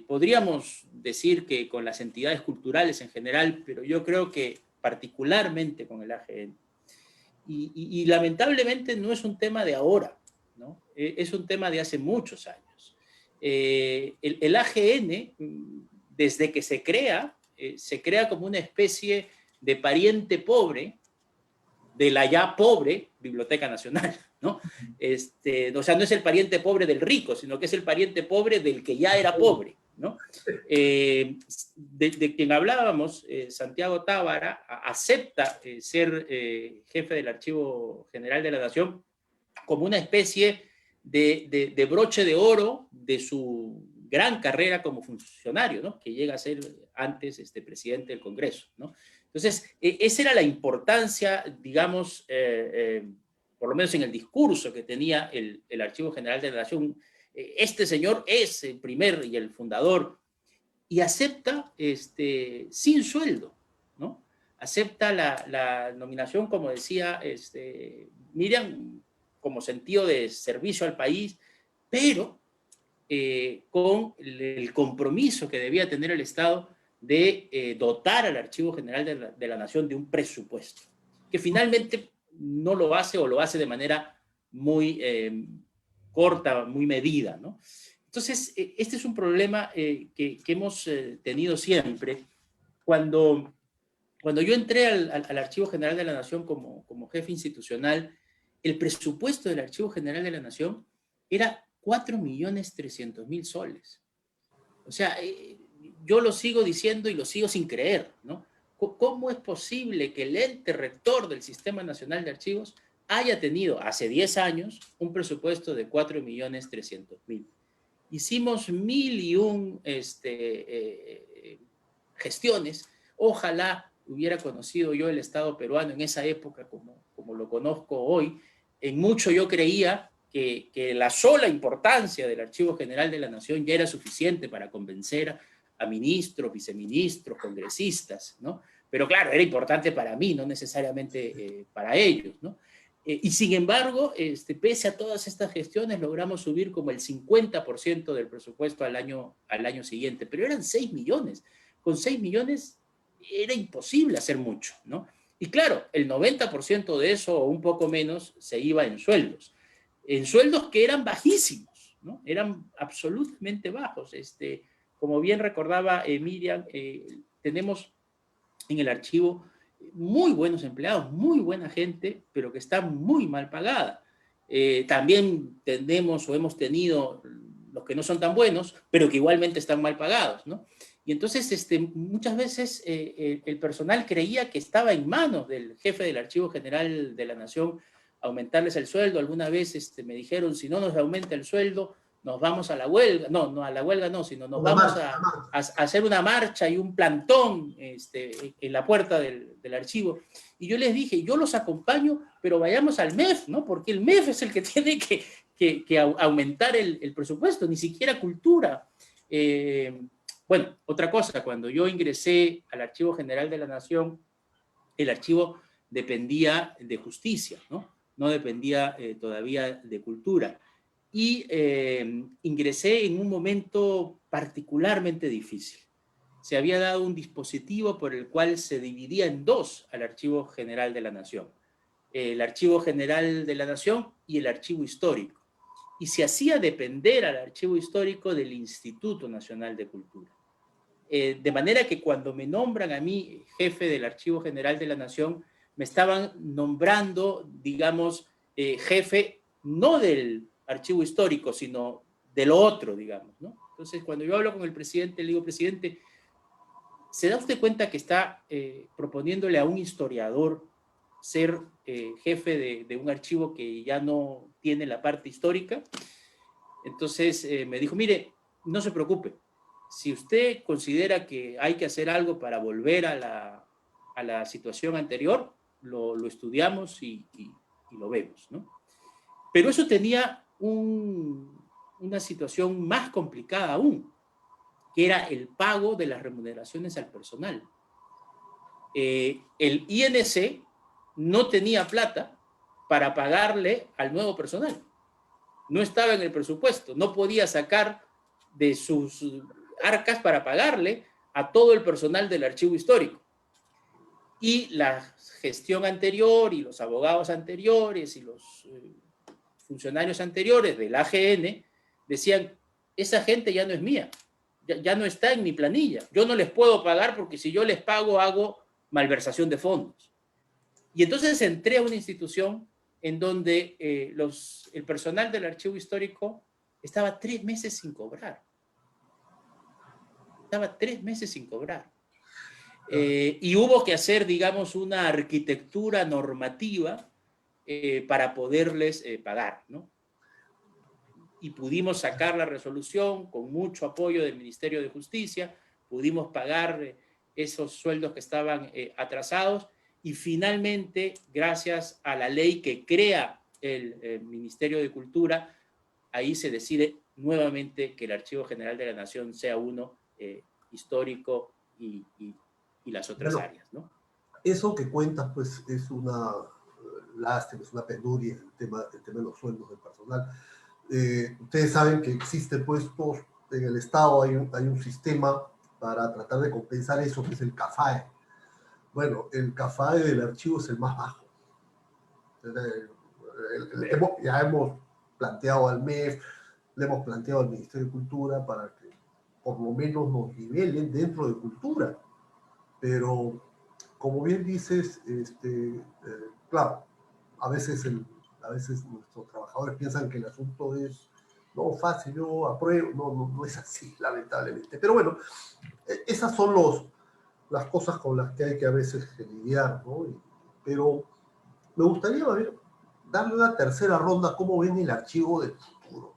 [SPEAKER 4] Podríamos decir que con las entidades culturales en general, pero yo creo que particularmente con el AGN. Y lamentablemente no es un tema de ahora, ¿no? Es un tema de hace muchos años. El AGN, desde que se crea como una especie de pariente pobre de la ya pobre Biblioteca Nacional, ¿no? O sea, no es el pariente pobre del rico, sino que es el pariente pobre del que ya era pobre, ¿no? De quien hablábamos, Santiago Tábara, acepta ser jefe del Archivo General de la Nación como una especie de broche de oro de su gran carrera como funcionario, ¿no? Que llega a ser antes presidente del Congreso, ¿no? Entonces, esa era la importancia, digamos, por lo menos en el discurso que tenía el Archivo General de la Nación. Este señor es el primer y el fundador, y acepta sin sueldo, ¿no? Acepta la nominación, como decía Miriam, como sentido de servicio al país, pero con el compromiso que debía tener el Estado de dotar al Archivo General de la Nación de un presupuesto, que finalmente no lo hace o lo hace de manera muy corta, muy medida, ¿no? Entonces, este es un problema que hemos tenido siempre. Cuando yo entré al Archivo General de la Nación como jefe institucional, el presupuesto del Archivo General de la Nación era 4.300.000 soles. O sea, yo lo sigo diciendo y lo sigo sin creer, ¿no? ¿Cómo es posible que el ente rector del Sistema Nacional de Archivos haya tenido hace 10 años un presupuesto de 4.300.000? Hicimos 1.001 gestiones. Ojalá hubiera conocido yo el Estado peruano en esa época como lo conozco hoy. En mucho yo creía que la sola importancia del Archivo General de la Nación ya era suficiente para convencer a ministros, viceministros, congresistas, ¿no? Pero claro, era importante para mí, no necesariamente para ellos, ¿no? Y sin embargo, pese a todas estas gestiones, logramos subir como el 50% del presupuesto al año siguiente, pero eran 6 millones. Con 6 millones era imposible hacer mucho, ¿no? Y claro, el 90% de eso, o un poco menos, se iba en sueldos que eran bajísimos, ¿no? Eran absolutamente bajos. Como bien recordaba Miriam, tenemos en el archivo muy buenos empleados, muy buena gente, pero que está muy mal pagada. También tenemos o hemos tenido los que no son tan buenos, pero que igualmente están mal pagados, ¿no? Y entonces muchas veces el personal creía que estaba en manos del jefe del Archivo General de la Nación aumentarles el sueldo. Alguna vez me dijeron, si no nos aumenta el sueldo, nos vamos a la huelga. No, a la huelga no, sino nos vamos a hacer una marcha y un plantón en la puerta del archivo. Y yo les dije, yo los acompaño, pero vayamos al MEF, ¿no? Porque el MEF es el que tiene que aumentar el presupuesto, ni siquiera cultura. Bueno, otra cosa, cuando yo ingresé al Archivo General de la Nación, el archivo dependía de justicia, ¿no? No dependía todavía de cultura. Y ingresé en un momento particularmente difícil. Se había dado un dispositivo por el cual se dividía en dos al Archivo General de la Nación. El Archivo General de la Nación y el Archivo Histórico. Y se hacía depender al Archivo Histórico del Instituto Nacional de Cultura. De manera que cuando me nombran a mí jefe del Archivo General de la Nación, me estaban nombrando, digamos, jefe no del Archivo Histórico, sino de lo otro, digamos, ¿no? Entonces, cuando yo hablo con el presidente, le digo, presidente, ¿se da usted cuenta que está proponiéndole a un historiador ser jefe de un archivo que ya no tiene la parte histórica? Entonces me dijo, mire, no se preocupe. Si usted considera que hay que hacer algo para volver a la situación anterior, lo estudiamos y lo vemos, ¿no? Pero eso tenía una situación más complicada aún, que era el pago de las remuneraciones al personal. El INC no tenía plata para pagarle al nuevo personal. No estaba en el presupuesto, no podía sacar de sus arcas para pagarle a todo el personal del archivo histórico. Y la gestión anterior y los abogados anteriores y los funcionarios anteriores del AGN decían, esa gente ya no es mía, ya no está en mi planilla, yo no les puedo pagar porque si yo les pago hago malversación de fondos. Y entonces entré a una institución en donde el personal del archivo histórico estaba 3 meses sin cobrar. Estaba 3 meses sin cobrar. Y hubo que hacer, digamos, una arquitectura normativa para poderles pagar, ¿no? Y pudimos sacar la resolución con mucho apoyo del Ministerio de Justicia, pudimos pagar esos sueldos que estaban atrasados y finalmente, gracias a la ley que crea el Ministerio de Cultura, ahí se decide nuevamente que el Archivo General de la Nación sea uno histórico y las otras áreas, ¿no?
[SPEAKER 2] Eso que cuentas, pues, es una lástima, es una penuria el tema de los sueldos del personal. Ustedes saben que existe, pues, en el Estado hay un sistema para tratar de compensar eso, que es el CAFAE. Bueno, el CAFAE del archivo es el más bajo. Ya hemos planteado al MEF, le hemos planteado al Ministerio de Cultura para que por lo menos nos nivelen dentro de cultura. Pero, como bien dices, claro, a veces nuestros trabajadores piensan que el asunto es no fácil, yo apruebo, no es así, lamentablemente. Pero bueno, esas son las cosas con las que hay que a veces lidiar, ¿no? Pero me gustaría darle una tercera ronda, cómo ven el archivo del futuro.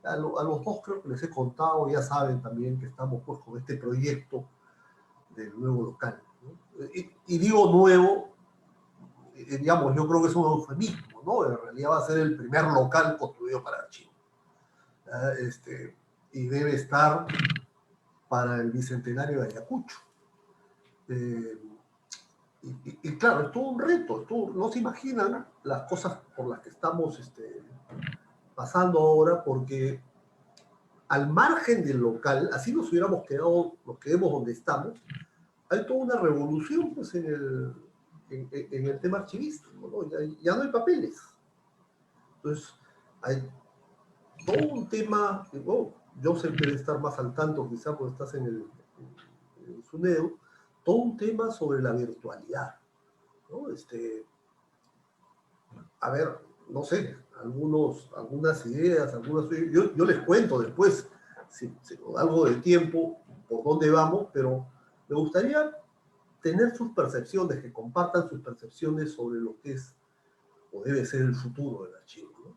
[SPEAKER 2] A los dos creo que les he contado, ya saben también que estamos pues con este proyecto del nuevo local, ¿no? Y digo nuevo, digamos, yo creo que es un eufemismo, ¿no? En realidad va a ser el primer local construido para archivo. Y debe estar para el bicentenario de Ayacucho. Y claro, es todo un reto, no se imaginan las cosas por las que estamos pasando ahora, porque al margen del local, así nos hubiéramos quedado, nos quedemos donde estamos, hay toda una revolución pues, en el tema archivístico, ¿no? Ya no hay papeles. Entonces, hay todo un tema, Joseph debe estar más al tanto, quizá porque estás en el SUNEDU, todo un tema sobre la virtualidad, ¿no? A ver, no sé, algunas ideas, yo les cuento después, si algo de tiempo, por dónde vamos, pero me gustaría tener sus percepciones, que compartan sus percepciones sobre lo que es o debe ser el futuro del archivo, ¿no?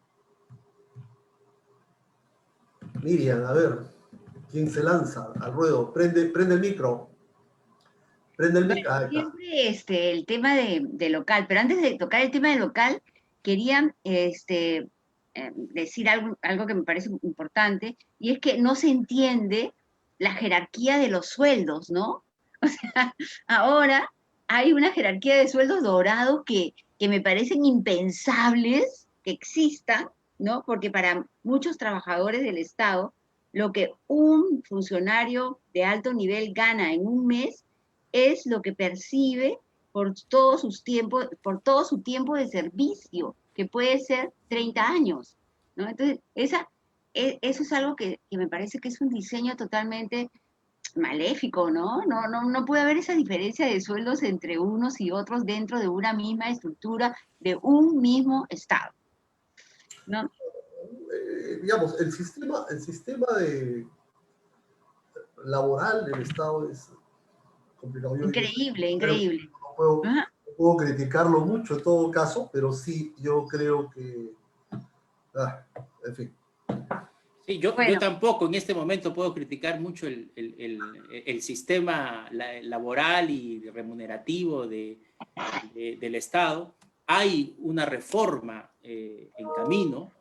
[SPEAKER 2] Miriam, a ver, ¿quién se lanza al ruedo? Prende el micro. Prende el
[SPEAKER 3] Bueno,
[SPEAKER 2] micro. Ahí está.
[SPEAKER 3] siempre el tema de local, pero antes de tocar el tema de local, quería decir algo que me parece importante, y es que no se entiende la jerarquía de los sueldos, ¿no? O sea, ahora hay una jerarquía de sueldos dorados que me parecen impensables que existan, ¿no? Porque para muchos trabajadores del Estado, lo que un funcionario de alto nivel gana en un mes es lo que percibe por por todo su tiempo de servicio, que puede ser 30 años, ¿no? Entonces, eso es algo que me parece que es un diseño totalmente maléfico, ¿no? No puede haber esa diferencia de sueldos entre unos y otros dentro de una misma estructura de un mismo Estado, ¿no?
[SPEAKER 2] Digamos, el sistema laboral del Estado es complicado.
[SPEAKER 3] Increíble, increíble.
[SPEAKER 2] No puedo criticarlo mucho en todo caso, pero sí, yo creo que... en fin.
[SPEAKER 4] Sí, yo tampoco en este momento puedo criticar mucho el sistema laboral y remunerativo del Estado. Hay una reforma en camino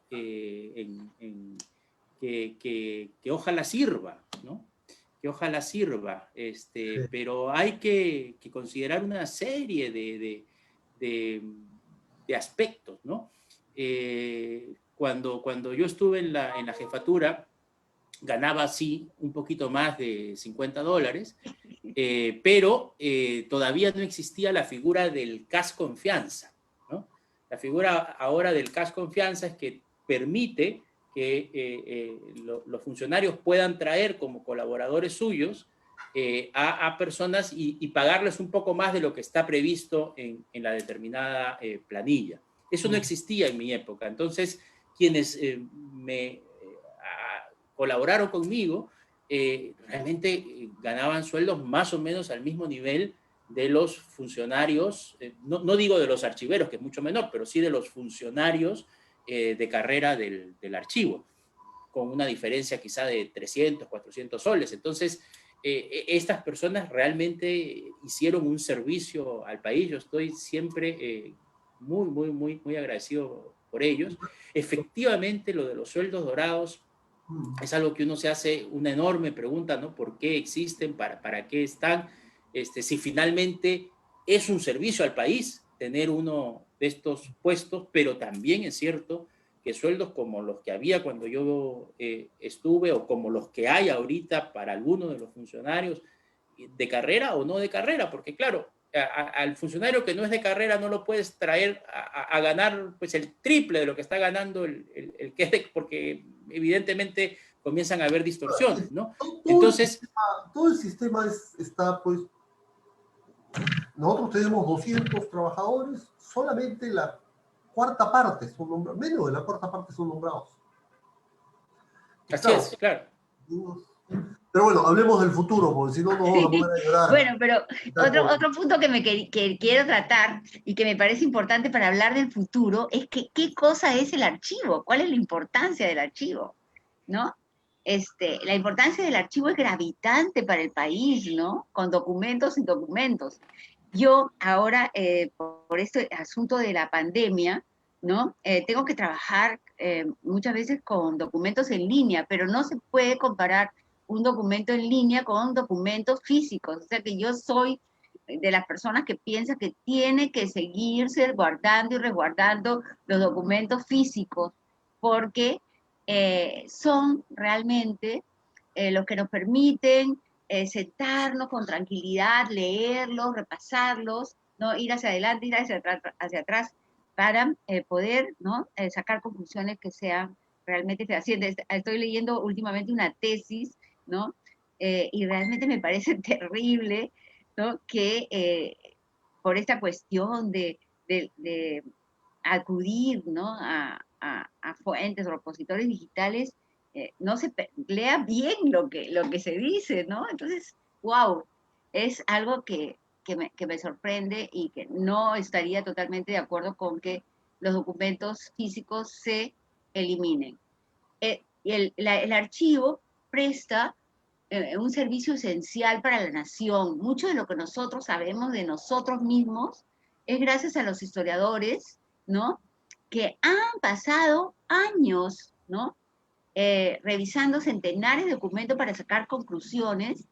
[SPEAKER 4] que ojalá sirva, ¿no? Que ojalá sirva,
[SPEAKER 2] Sí.
[SPEAKER 4] pero hay que considerar una serie de aspectos, ¿no? Cuando yo estuve en la jefatura, ganaba sí un poquito más de $50, pero todavía no existía la figura del cash confianza, ¿no? La figura ahora del cash confianza es que permite que los funcionarios puedan traer como colaboradores suyos a personas y pagarles un poco más de lo que está previsto en la determinada planilla. Eso no existía en mi época. Entonces, quienes colaboraron conmigo realmente ganaban sueldos más o menos al mismo nivel de los funcionarios, no digo de los archiveros, que es mucho menor, pero sí de los funcionarios de carrera del archivo, con una diferencia quizá de 300, 400 soles. Entonces, estas personas realmente hicieron un servicio al país. Yo estoy siempre muy agradecido por ellos. Efectivamente, lo de los sueldos dorados es algo que uno se hace una enorme pregunta, ¿no? ¿Por qué existen? ¿Para qué están? Si finalmente es un servicio al país tener uno de estos puestos, pero también es cierto que sueldos como los que había cuando yo estuve o como los que hay ahorita para algunos de los funcionarios de carrera o no de carrera, porque claro, al funcionario que no es de carrera no lo puedes traer a ganar pues, el triple de lo que está ganando el que es de, porque evidentemente comienzan a haber distorsiones, ¿no? Entonces,
[SPEAKER 2] todo el sistema está, pues, nosotros tenemos 200 trabajadores, solamente la cuarta parte son nombrados, menos de la cuarta parte son nombrados.
[SPEAKER 4] Así es, claro.
[SPEAKER 2] Pero bueno, hablemos del futuro, porque si no nos vamos a poner a llorar.
[SPEAKER 3] Bueno, pero otro punto que quiero tratar y que me parece importante para hablar del futuro es que qué cosa es el archivo, cuál es la importancia del archivo, ¿no? La importancia del archivo es gravitante para el país, ¿no? Con documentos y documentos. Yo ahora, por este asunto de la pandemia, ¿no? Tengo que trabajar muchas veces con documentos en línea, pero no se puede comparar un documento en línea con documentos físicos. O sea que yo soy de las personas que piensa que tiene que seguirse guardando y resguardando los documentos físicos, porque son realmente los que nos permiten sentarnos con tranquilidad, leerlos, repasarlos, ¿no? Ir hacia adelante, ir hacia atrás para poder, ¿no? Sacar conclusiones que sean realmente fehacientes. Estoy leyendo últimamente una tesis, ¿no? Y realmente me parece terrible, ¿no? Que por esta cuestión de acudir, ¿no? a fuentes o repositorios digitales, no se lea bien lo que se dice, ¿no? Entonces, wow, es algo que me sorprende y que no estaría totalmente de acuerdo con que los documentos físicos se eliminen. El archivo presta un servicio esencial para la nación. Mucho de lo que nosotros sabemos de nosotros mismos es gracias a los historiadores, ¿no? Que han pasado años, ¿no? Revisando centenares de documentos para sacar conclusiones,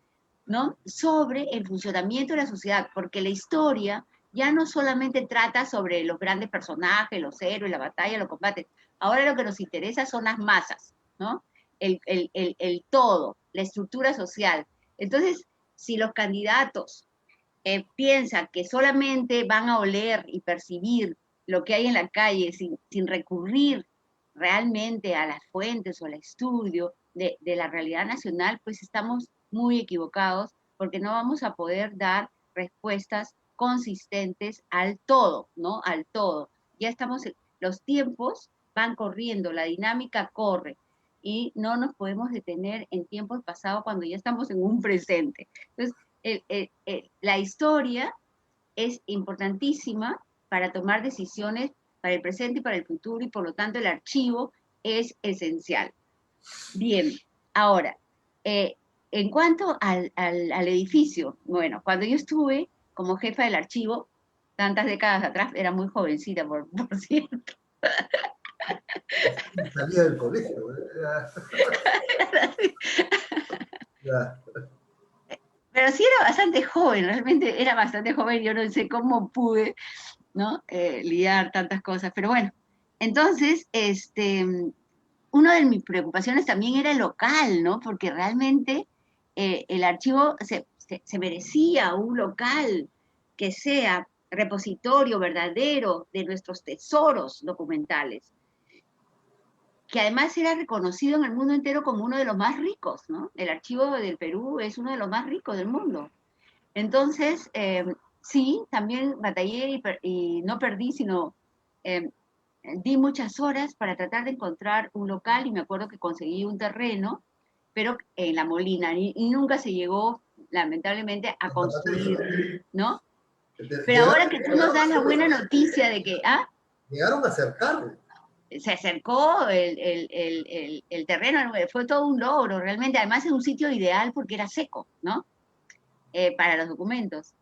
[SPEAKER 3] ¿no? Sobre el funcionamiento de la sociedad, porque la historia ya no solamente trata sobre los grandes personajes, los héroes, la batalla, los combates. Ahora lo que nos interesa son las masas, ¿no? El todo, la estructura social. Entonces, si los candidatos piensan que solamente van a oler y percibir lo que hay en la calle sin recurrir realmente a las fuentes o al estudio de la realidad nacional, pues estamos muy equivocados porque no vamos a poder dar respuestas consistentes al todo, ¿no? Al todo. Ya estamos, los tiempos van corriendo, la dinámica corre y no nos podemos detener en tiempos pasados cuando ya estamos en un presente. Entonces, la historia es importantísima para tomar decisiones para el presente y para el futuro, y por lo tanto el archivo es esencial. Bien, ahora, en cuanto al edificio, bueno, cuando yo estuve como jefa del archivo, tantas décadas atrás, era muy jovencita, por cierto.
[SPEAKER 2] Salía del colegio.
[SPEAKER 3] Pero sí era bastante joven, realmente era bastante joven, yo no sé cómo pude, ¿no? Lidiar tantas cosas, pero bueno, entonces, una de mis preocupaciones también era el local, ¿no? Porque realmente el archivo se merecía un local que sea repositorio verdadero de nuestros tesoros documentales, que además era reconocido en el mundo entero como uno de los más ricos, ¿no? El archivo del Perú es uno de los más ricos del mundo. Entonces, sí, también batallé y no perdí, sino di muchas horas para tratar de encontrar un local, y me acuerdo que conseguí un terreno, pero en La Molina, y nunca se llegó, lamentablemente, a construir, ¿no? Pero ahora que tú nos das la buena noticia de que,
[SPEAKER 2] Llegaron a acercarlo.
[SPEAKER 3] se acercó el terreno, fue todo un logro, realmente, además es un sitio ideal porque era seco, ¿no? Para los documentos.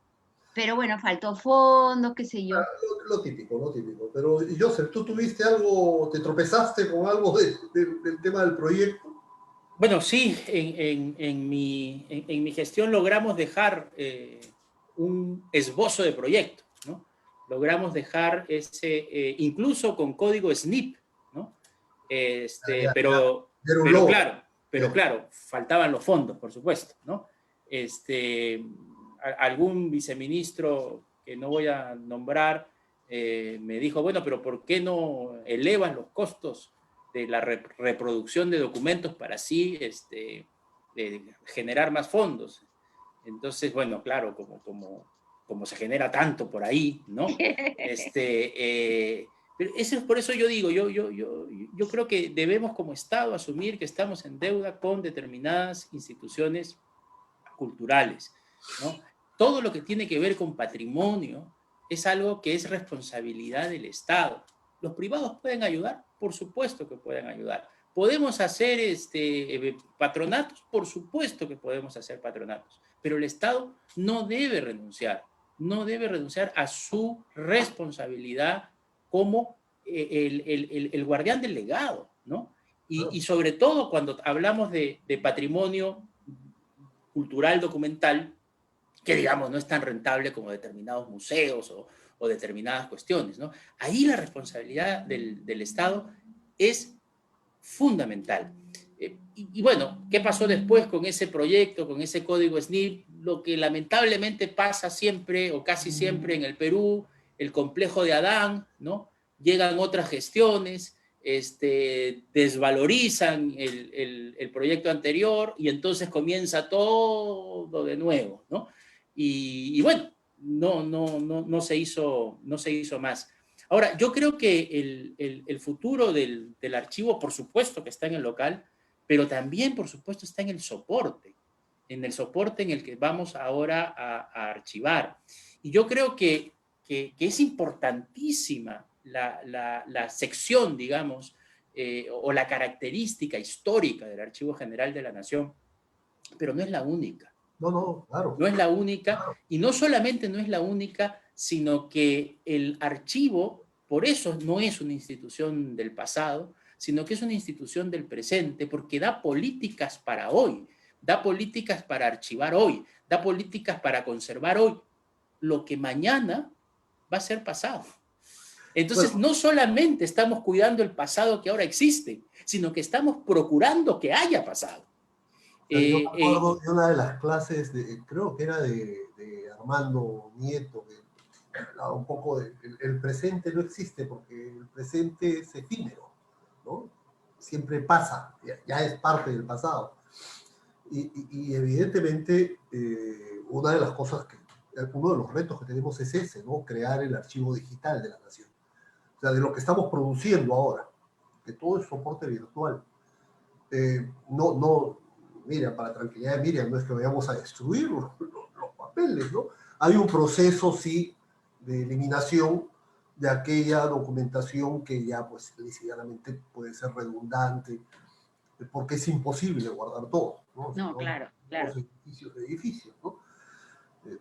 [SPEAKER 3] Pero bueno, faltó fondos, qué sé yo.
[SPEAKER 2] Lo típico, lo típico. Pero, Joseph, ¿tú tuviste algo, te tropezaste con algo del tema del proyecto?
[SPEAKER 4] Bueno, sí, en mi gestión logramos dejar un esbozo de proyecto, ¿no? Logramos dejar incluso con código SNP, ¿no? Pero claro, faltaban los fondos, por supuesto, ¿no? algún viceministro que no voy a nombrar me dijo, bueno, pero ¿por qué no elevan los costos de la reproducción de documentos para así generar más fondos? Entonces, bueno, claro, como se genera tanto por ahí, ¿no? Pero eso es por eso yo digo, yo creo que debemos como Estado asumir que estamos en deuda con determinadas instituciones culturales, ¿no? Todo lo que tiene que ver con patrimonio es algo que es responsabilidad del Estado. ¿Los privados pueden ayudar? Por supuesto que pueden ayudar. ¿Podemos hacer patronatos? Por supuesto que podemos hacer patronatos, pero el Estado no debe renunciar a su responsabilidad como el guardián del legado, ¿no? Y sobre todo cuando hablamos de patrimonio cultural documental, que digamos no es tan rentable como determinados museos o determinadas cuestiones, ¿no? Ahí la responsabilidad del Estado es fundamental. Y bueno, ¿qué pasó después con ese proyecto, con ese código SNIP? Lo que lamentablemente pasa siempre o casi siempre en el Perú, el complejo de Adán, ¿no? Llegan otras gestiones, desvalorizan el proyecto anterior y entonces comienza todo de nuevo, ¿no? Y bueno, no se hizo más. Ahora, yo creo que el futuro del archivo, por supuesto que está en el local, pero también, por supuesto, está en el soporte en el que vamos ahora a archivar. Y yo creo que es importantísima la sección, digamos, o la característica histórica del Archivo General de la Nación, pero no es la única.
[SPEAKER 2] No, claro.
[SPEAKER 4] No es la única, y no solamente no es la única, sino que el archivo, por eso no es una institución del pasado, sino que es una institución del presente, porque da políticas para hoy, da políticas para archivar hoy, da políticas para conservar hoy, lo que mañana va a ser pasado. Entonces, bueno, no solamente estamos cuidando el pasado que ahora existe, sino que estamos procurando que haya pasado.
[SPEAKER 2] Yo me acuerdo de una de las clases, creo que era de Armando Nieto, que hablaba un poco de el presente no existe porque el presente es efímero, ¿no? Siempre pasa, ya es parte del pasado. Y evidentemente, una de las cosas uno de los retos que tenemos es ese, ¿no? Crear el archivo digital de la nación. O sea, de lo que estamos produciendo ahora, que todo es soporte virtual. Mira, para tranquilidad de Miriam, no es que vayamos a destruir los papeles, ¿no? Hay un proceso, sí, de eliminación de aquella documentación que ya, pues, ligeramente puede ser redundante, porque es imposible guardar todo, ¿no?
[SPEAKER 3] No, claro.
[SPEAKER 2] Los edificios, ¿no?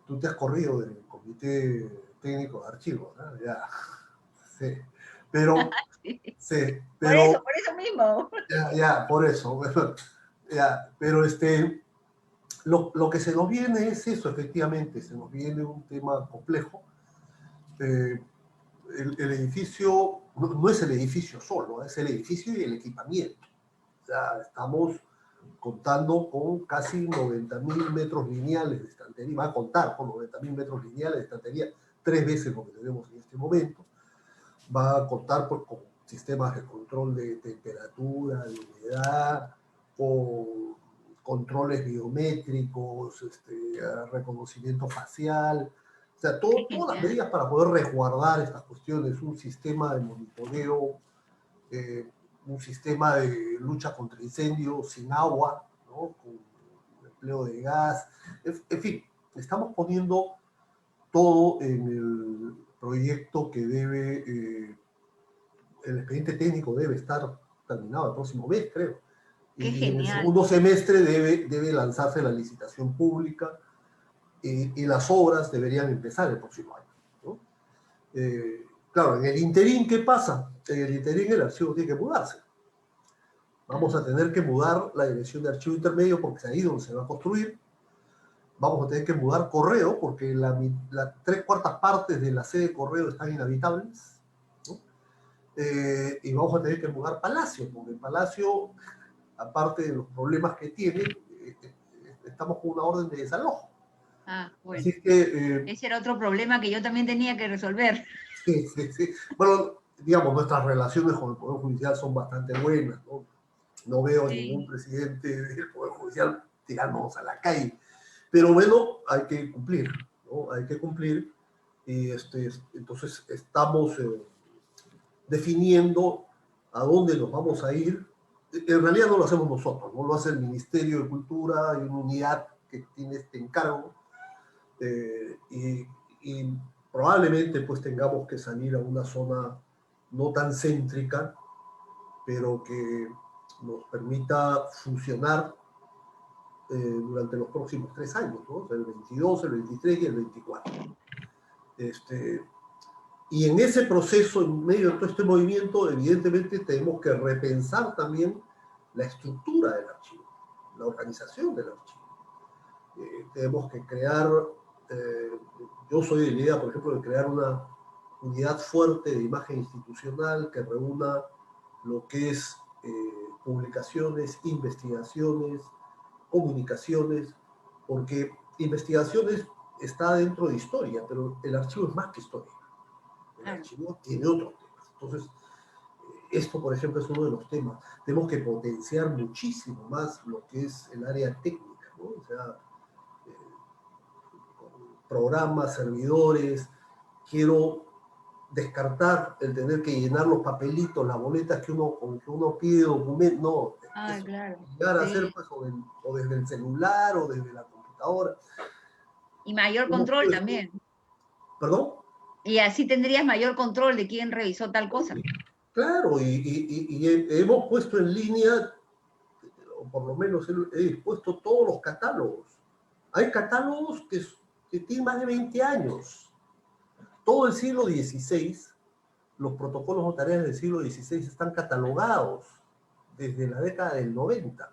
[SPEAKER 2] Tú te has corrido del comité técnico de archivos, ¿no? Ya, sí. Pero, sí, pero...
[SPEAKER 3] Por eso mismo.
[SPEAKER 2] Ya, por eso. Ya, pero lo que se nos viene es eso, efectivamente, se nos viene un tema complejo. El edificio no es el edificio solo, es el edificio y el equipamiento. O sea, estamos contando con casi 90.000 metros lineales de estantería, va a contar con 90.000 metros lineales de estantería, 3 veces lo que tenemos en este momento. Va a contar con sistemas de control de temperatura, de humedad, con controles biométricos, reconocimiento facial, o sea, todas las medidas para poder resguardar estas cuestiones, un sistema de monitoreo, un sistema de lucha contra incendios sin agua, ¿no? Con empleo de gas, en fin, estamos poniendo todo en el proyecto que debe, el expediente técnico debe estar terminado el próximo mes, creo. Y en el segundo semestre debe lanzarse la licitación pública y las obras deberían empezar el próximo año, ¿no? Claro, en el interín, ¿qué pasa? En el interín el archivo tiene que mudarse. Vamos a tener que mudar la dirección de archivo intermedio porque es ahí donde se va a construir. Vamos a tener que mudar correo porque las 3/4 partes de la sede de correo están inhabitables, ¿no? Y vamos a tener que mudar Palacio, porque el Palacio, aparte de los problemas que tiene, estamos con una orden de desalojo.
[SPEAKER 3] Ah, bueno.
[SPEAKER 2] Así que,
[SPEAKER 3] Ese era otro problema que yo también tenía que resolver.
[SPEAKER 2] sí, sí, sí. Bueno, digamos, nuestras relaciones con el Poder Judicial son bastante buenas, ¿no? No veo ningún
[SPEAKER 3] Sí,
[SPEAKER 2] presidente del Poder Judicial tirándonos a la calle. Pero bueno, hay que cumplir, ¿no? Hay que cumplir. Y entonces estamos definiendo a dónde nos vamos a ir. En realidad no lo hacemos nosotros, no lo hace el Ministerio de Cultura y una unidad que tiene este encargo. eh, y, y probablemente pues tengamos que salir a una zona no tan céntrica, pero que nos permita funcionar durante los próximos 3 años, ¿no? O sea, el 22, el 23 y el 24. Este, y en ese proceso, en medio de todo este movimiento, evidentemente tenemos que repensar también la estructura del archivo, la organización del archivo. Tenemos que crear, yo soy de la idea, por ejemplo, de crear una unidad fuerte de imagen institucional que reúna lo que es publicaciones, investigaciones, comunicaciones, porque investigaciones está dentro de historia, pero el archivo es más que historia. El
[SPEAKER 3] claro.
[SPEAKER 2] archivo tiene otros temas. Entonces, esto, por ejemplo, es uno de los temas. Tenemos que potenciar muchísimo más lo que es el área técnica, ¿no? O sea, programas, servidores. Quiero descartar el tener que llenar los papelitos, las boletas con que uno pide documentos. No,
[SPEAKER 3] Ah,
[SPEAKER 2] eso
[SPEAKER 3] claro.
[SPEAKER 2] llegar a hacer
[SPEAKER 3] Sí.
[SPEAKER 2] pues, o desde el celular o desde la computadora.
[SPEAKER 3] Y mayor control también.
[SPEAKER 2] ¿Perdón?
[SPEAKER 3] Y así tendrías mayor control de quién revisó tal cosa.
[SPEAKER 2] Claro, y hemos puesto en línea, o por lo menos he puesto todos los catálogos. Hay catálogos que tienen más de 20 años. Todo el siglo XVI, los protocolos notariales del siglo XVI están catalogados desde la década del 90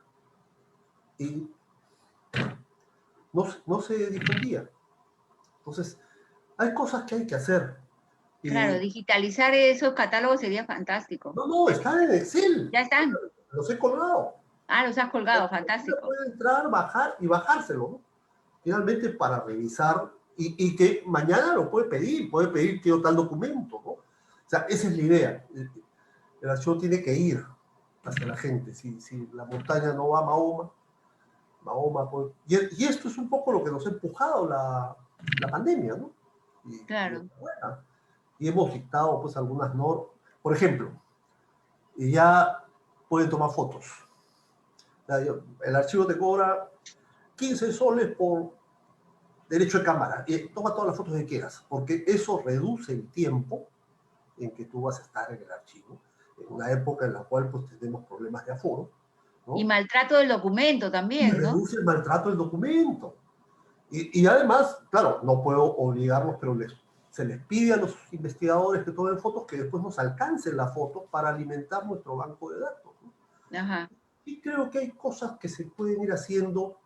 [SPEAKER 2] y no se difundía. Entonces, hay cosas que hay que hacer.
[SPEAKER 3] Claro, digitalizar esos catálogos sería fantástico.
[SPEAKER 2] No, están en Excel.
[SPEAKER 3] Ya están.
[SPEAKER 2] Los he colgado.
[SPEAKER 3] Ah, los has colgado,
[SPEAKER 2] Cualquiera
[SPEAKER 3] fantástico.
[SPEAKER 2] puede entrar, bajar y bajárselo, ¿no? Finalmente para revisar y que mañana lo puede pedir quiero tal documento, ¿no? O sea, esa es la idea. El archivo tiene que ir hacia la gente. Si la montaña no va a Mahoma pues, y esto es un poco lo que nos ha empujado la pandemia, ¿no?
[SPEAKER 3] Claro.
[SPEAKER 2] Bueno, y hemos dictado pues algunas normas. Por ejemplo, ya pueden tomar fotos. O sea, el archivo te cobra 15 soles por derecho de cámara. Y toma todas las fotos que quieras, porque eso reduce el tiempo en que tú vas a estar en el archivo, en una época en la cual pues tenemos problemas de aforo, ¿no?
[SPEAKER 3] Y maltrato del documento
[SPEAKER 2] Y
[SPEAKER 3] también, ¿no?
[SPEAKER 2] reduce el maltrato del documento. Y además, claro, no puedo obligarlos, pero se les pide a los investigadores que tomen fotos que después nos alcancen las fotos para alimentar nuestro banco de datos, ¿no?
[SPEAKER 3] Ajá.
[SPEAKER 2] Y creo que hay cosas que se pueden ir haciendo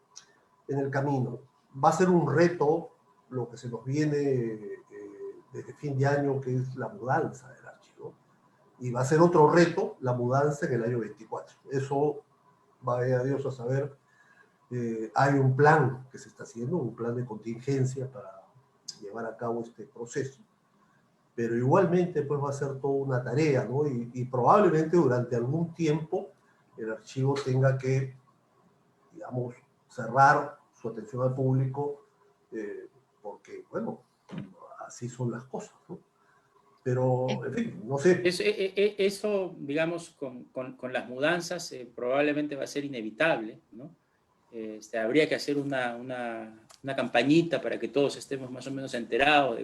[SPEAKER 2] en el camino. Va a ser un reto lo que se nos viene desde fin de año, que es la mudanza del archivo. Y va a ser otro reto la mudanza en el año 24. Eso, vaya Dios a saber. Hay un plan que se está haciendo, un plan de contingencia para llevar a cabo este proceso. Pero igualmente pues va a ser toda una tarea, ¿no? Y probablemente durante algún tiempo el archivo tenga que, digamos, cerrar su atención al público, porque, bueno, así son las cosas, ¿no? Pero, en fin, no sé.
[SPEAKER 4] Eso digamos, con las mudanzas probablemente va a ser inevitable, ¿no? Habría que hacer una campañita para que todos estemos más o menos enterados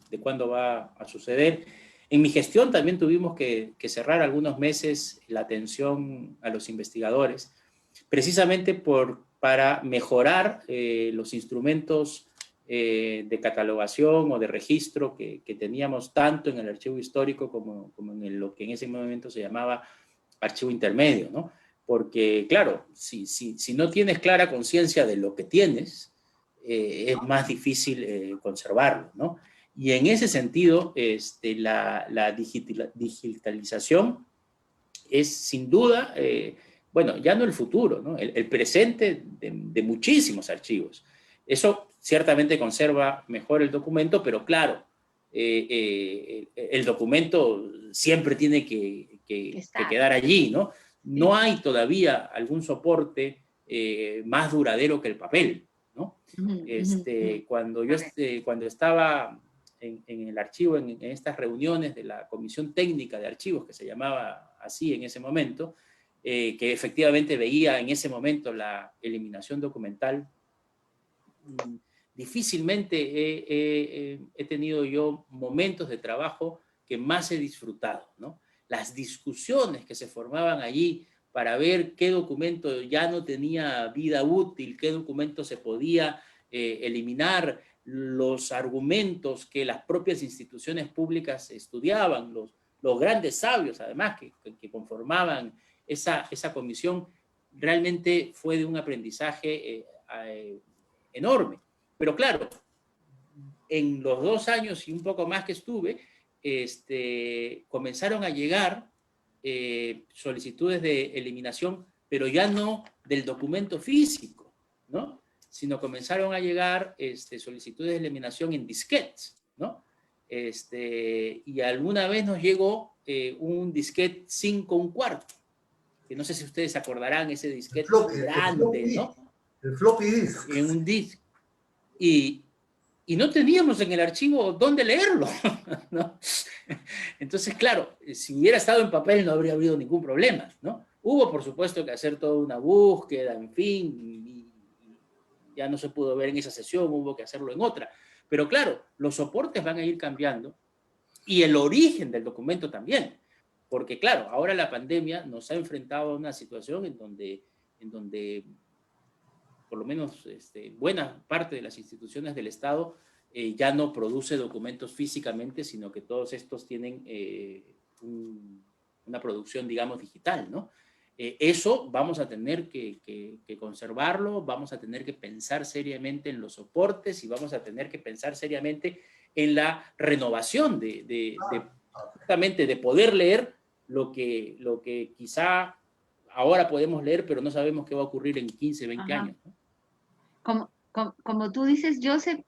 [SPEAKER 4] de cuándo va a suceder. En mi gestión también tuvimos que cerrar algunos meses la atención a los investigadores, precisamente para mejorar los instrumentos de catalogación o de registro que teníamos tanto en el archivo histórico como en lo que en ese momento se llamaba archivo intermedio, ¿no? Porque, claro, si no tienes clara conciencia de lo que tienes, es más difícil conservarlo, ¿no? Y en ese sentido, la digitalización es sin duda, bueno, ya no el futuro, ¿no? El presente de muchísimos archivos. Eso ciertamente conserva mejor el documento, pero claro, el documento siempre tiene que quedar allí, ¿no? No hay todavía algún soporte más duradero que el papel, ¿no? Cuando estaba en el archivo, en estas reuniones de la Comisión Técnica de Archivos, que se llamaba así en ese momento, que efectivamente veía en ese momento la eliminación documental, difícilmente he tenido yo momentos de trabajo que más he disfrutado, ¿no? Las discusiones que se formaban allí para ver qué documento ya no tenía vida útil, qué documento se podía eliminar, los argumentos que las propias instituciones públicas estudiaban, los grandes sabios, además, que conformaban esa comisión, realmente fue de un aprendizaje enorme. Pero claro, en los 2 años y un poco más que estuve, comenzaron a llegar solicitudes de eliminación, pero ya no del documento físico, ¿no? Sino comenzaron a llegar solicitudes de eliminación en disquetes, ¿no? Y alguna vez nos llegó un disquete 5 1/4, que no sé si ustedes acordarán, ese disquete grande, ¿no?
[SPEAKER 2] El floppy disk.
[SPEAKER 4] En un disc. Y no teníamos en el archivo dónde leerlo, ¿no? Entonces, claro, si hubiera estado en papel no habría habido ningún problema, ¿no? Hubo, por supuesto, que hacer toda una búsqueda, en fin, y ya no se pudo ver en esa sesión, hubo que hacerlo en otra. Pero claro, los soportes van a ir cambiando y el origen del documento también, porque claro, ahora la pandemia nos ha enfrentado a una situación en donde por lo menos buena parte de las instituciones del Estado ya no produce documentos físicamente, sino que todos estos tienen una producción, digamos, digital, ¿no? Eso vamos a tener que conservarlo, vamos a tener que pensar seriamente en los soportes y vamos a tener que pensar seriamente en la renovación justamente de poder leer lo que quizá ahora podemos leer, pero no sabemos qué va a ocurrir en 15, 20 años, ¿no?
[SPEAKER 3] Como tú dices, Joseph,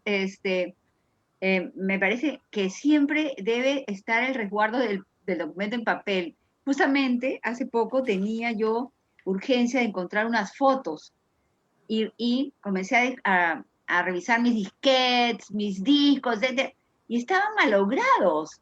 [SPEAKER 3] me parece que siempre debe estar el resguardo del documento en papel. Justamente hace poco tenía yo urgencia de encontrar unas fotos y comencé a revisar mis disquetes, mis discos, y estaban malogrados.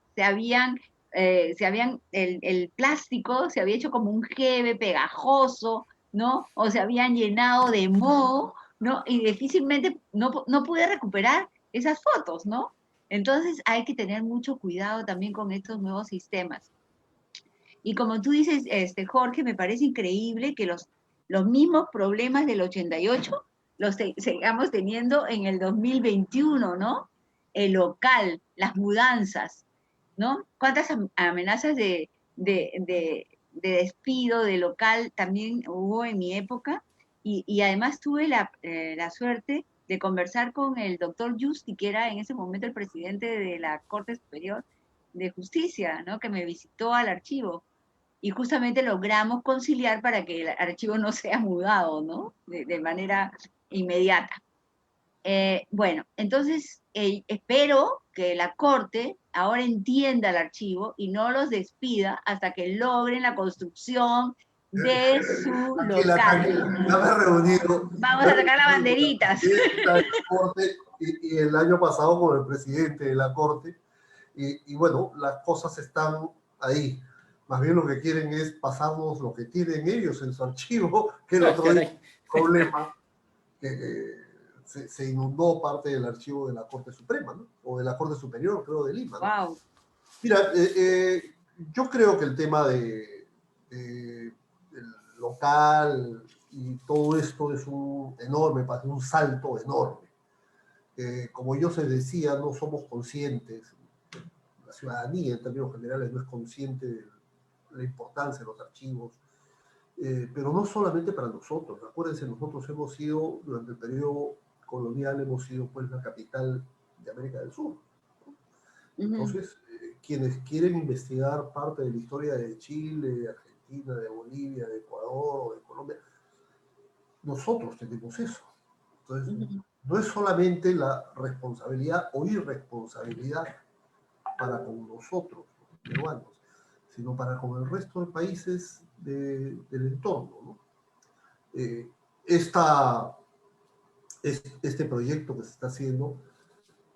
[SPEAKER 3] El plástico se había hecho como un jeve pegajoso, ¿no? O se habían llenado de moho, ¿no? Y difícilmente no pude recuperar esas fotos, ¿no? Entonces hay que tener mucho cuidado también con estos nuevos sistemas. Y como tú dices, Jorge, me parece increíble que los mismos problemas del 88 los sigamos teniendo en el 2021, ¿no? El local, las mudanzas, ¿no? ¿Cuántas amenazas de despido de local también hubo en mi época? Y además tuve la suerte de conversar con el doctor Justi, que era en ese momento el presidente de la Corte Superior de Justicia, ¿no? Que me visitó al archivo. Y justamente logramos conciliar para que el archivo no sea mudado, ¿no? De manera inmediata. Bueno, entonces espero que la Corte ahora entienda el archivo y no los despida hasta que logren la construcción de su local.
[SPEAKER 2] Reunido.
[SPEAKER 3] Vamos a sacar las banderitas.
[SPEAKER 2] Y el año pasado con el presidente de la Corte. Y bueno, las cosas están ahí. Más bien lo que quieren es pasarnos lo que tienen ellos en su archivo, que el otro problema que se inundó parte del archivo de la Corte Suprema, ¿no? O de la Corte Superior, creo, de Lima, ¿no?
[SPEAKER 3] Wow.
[SPEAKER 2] Mira, yo creo que el tema del local y todo esto es un salto enorme. Como yo se decía, no somos conscientes, la ciudadanía en términos generales no es consciente de la importancia de los archivos, pero no solamente para nosotros. Acuérdense, nosotros hemos sido, durante el periodo colonial, hemos sido pues la capital de América del Sur, ¿no? Entonces, quienes quieren investigar parte de la historia de Chile, de Argentina, de Bolivia, de Ecuador, de Colombia, nosotros tenemos eso. Entonces, no es solamente la responsabilidad o irresponsabilidad para con nosotros, los peruanos, sino para con el resto de países del entorno, ¿no? Este proyecto que se está haciendo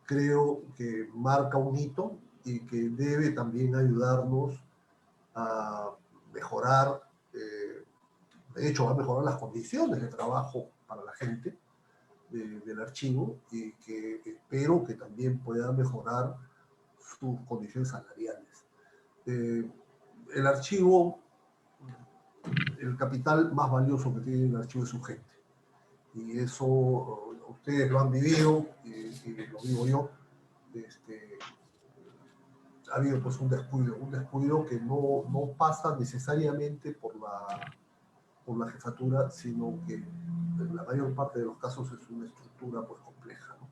[SPEAKER 2] creo que marca un hito y que debe también ayudarnos a mejorar, de hecho va a mejorar las condiciones de trabajo para la gente del archivo, y que espero que también pueda mejorar sus condiciones salariales. El archivo, el capital más valioso que tiene el archivo es su gente. Y eso ustedes lo han vivido y lo vivo yo. Ha habido pues un descuido que no pasa necesariamente por la jefatura, sino que en la mayor parte de los casos es una estructura pues compleja, ¿no?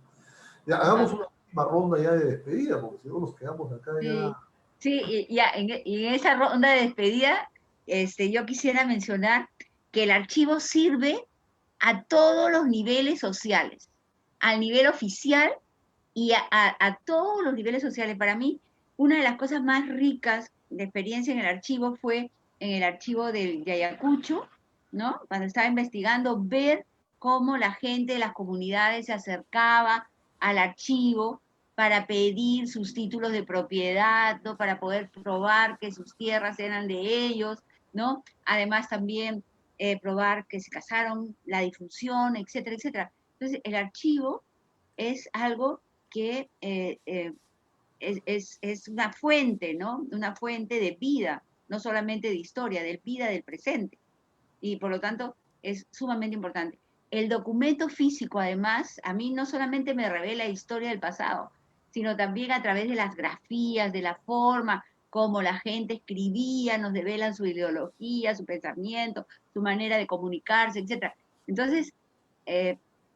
[SPEAKER 2] Ya, hagamos una última ronda ya de despedida, porque si no nos quedamos acá ya.
[SPEAKER 3] Sí, sí, y ya y en esa ronda de despedida, yo quisiera mencionar que el archivo sirve a todos los niveles sociales, al nivel oficial y a todos los niveles sociales. Para mí, una de las cosas más ricas de experiencia en el archivo fue en el archivo del Ayacucho, ¿no? Cuando estaba investigando, ver cómo la gente de las comunidades se acercaba al archivo para pedir sus títulos de propiedad, ¿no? Para poder probar que sus tierras eran de ellos, ¿no? Además también probar que se casaron, la difusión, etcétera, etcétera. Entonces, el archivo es algo que es una fuente, ¿no? Una fuente de vida, no solamente de historia, de vida del presente. Y por lo tanto es sumamente importante. El documento físico, además, a mí no solamente me revela historia del pasado, sino también a través de las grafías, de la forma como la gente escribía, nos develan su ideología, su pensamiento, su manera de comunicarse, etc. Entonces,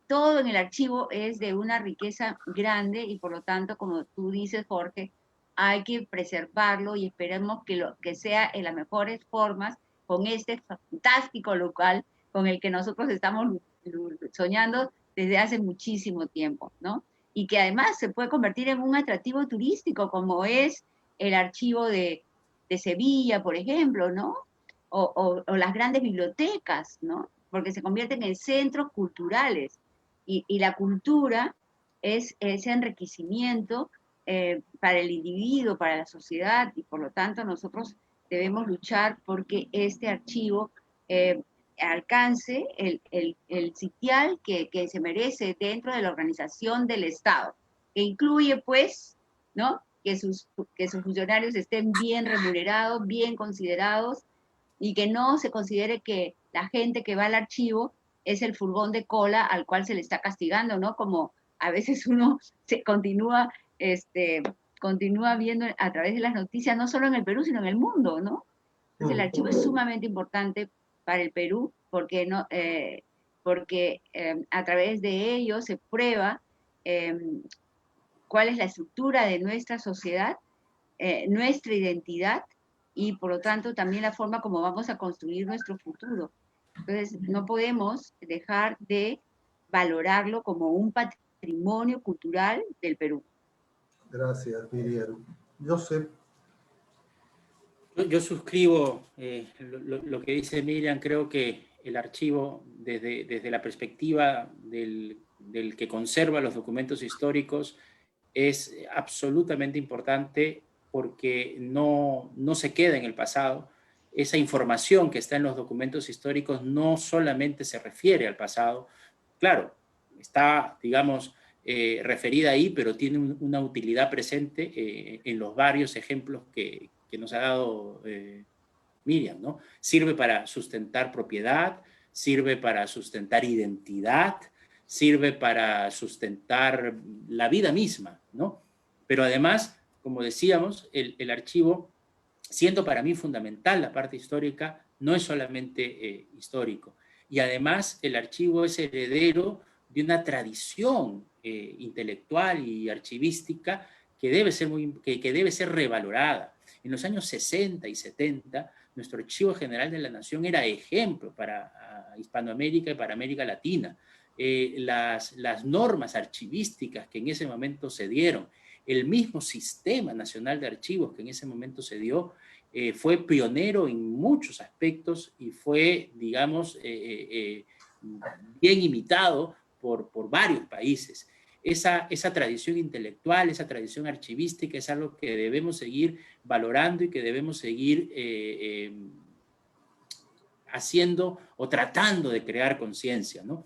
[SPEAKER 3] todo en el archivo es de una riqueza grande y por lo tanto, como tú dices, Jorge, hay que preservarlo y esperemos que sea en las mejores formas con este fantástico local con el que nosotros estamos soñando desde hace muchísimo tiempo, ¿no? Y que además se puede convertir en un atractivo turístico, como es el archivo de Sevilla, por ejemplo, ¿no? O las grandes bibliotecas, ¿no? Porque se convierten en centros culturales. Y la cultura es ese enriquecimiento para el individuo, para la sociedad, y por lo tanto nosotros debemos luchar porque este archivo alcance el sitial que se merece dentro de la organización del Estado, que incluye, pues, ¿no? Que sus funcionarios estén bien remunerados, bien considerados, y que no se considere que la gente que va al archivo es el furgón de cola al cual se le está castigando, ¿no? Como a veces uno se continúa viendo a través de las noticias, no solo en el Perú, sino en el mundo, ¿no? Entonces el archivo es sumamente importante para el Perú porque, a través de ello se prueba cuál es la estructura de nuestra sociedad, nuestra identidad y por lo tanto también la forma como vamos a construir nuestro futuro. Entonces no podemos dejar de valorarlo como un patrimonio cultural del Perú.
[SPEAKER 2] Gracias, Miriam. Joseph.
[SPEAKER 4] Yo suscribo lo que dice Miriam. Creo que el archivo, desde la perspectiva del que conserva los documentos históricos, es absolutamente importante porque no se queda en el pasado. Esa información que está en los documentos históricos no solamente se refiere al pasado, claro, está, digamos, referida ahí, pero tiene una utilidad presente en los varios ejemplos que nos ha dado Miriam, ¿no? Sirve para sustentar propiedad, sirve para sustentar identidad, sirve para sustentar la vida misma, ¿no? Pero además, como decíamos, el archivo, siendo para mí fundamental la parte histórica, no es solamente histórico. Y además el archivo es heredero de una tradición intelectual y archivística que debe ser revalorada. En los años 60 y 70, nuestro Archivo General de la Nación era ejemplo para Hispanoamérica y para América Latina. las normas archivísticas que en ese momento se dieron, el mismo Sistema Nacional de Archivos que en ese momento se dio, fue pionero en muchos aspectos y fue, digamos, bien imitado por varios países. Esa tradición intelectual, esa tradición archivística es algo que debemos seguir valorando y que debemos seguir haciendo o tratando de crear conciencia, ¿no?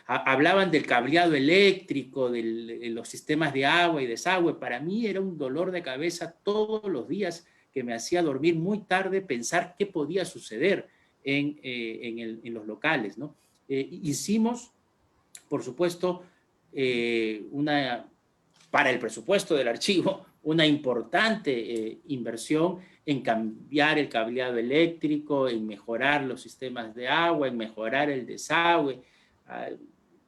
[SPEAKER 4] Hablaban del cableado eléctrico, de los sistemas de agua y desagüe. Para mí era un dolor de cabeza todos los días que me hacía dormir muy tarde pensar qué podía suceder en los locales, ¿no? Hicimos, por supuesto, para el presupuesto del archivo, una importante inversión en cambiar el cableado eléctrico, en mejorar los sistemas de agua, en mejorar el desagüe.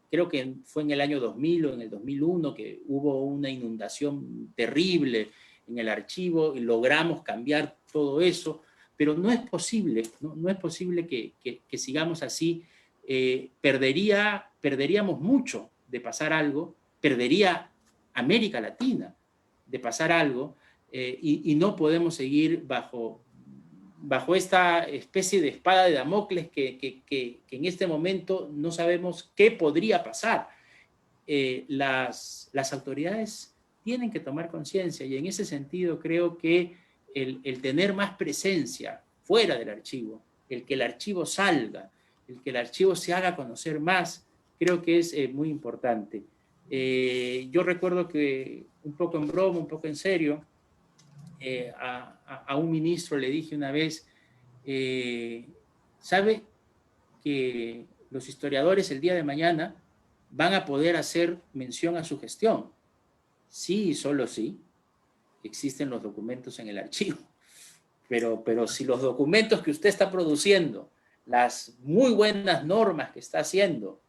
[SPEAKER 4] Creo que fue en el año 2000 o en el 2001 que hubo una inundación terrible en el archivo y logramos cambiar todo eso, pero no es posible, no es posible que sigamos así. Perderíamos mucho de pasar algo, perdería América Latina de pasar algo, y no podemos seguir bajo esta especie de espada de Damocles que en este momento no sabemos qué podría pasar. Las autoridades tienen que tomar conciencia y en ese sentido creo que el tener más presencia fuera del archivo, el que el archivo salga, el que el archivo se haga conocer más, creo que es muy importante. Yo recuerdo que un poco en broma, un poco en serio, a un ministro le dije una vez, ¿sabe que los historiadores el día de mañana van a poder hacer mención a su gestión? Sí y solo sí, existen los documentos en el archivo, pero si los documentos que usted está produciendo, las muy buenas normas que está haciendo,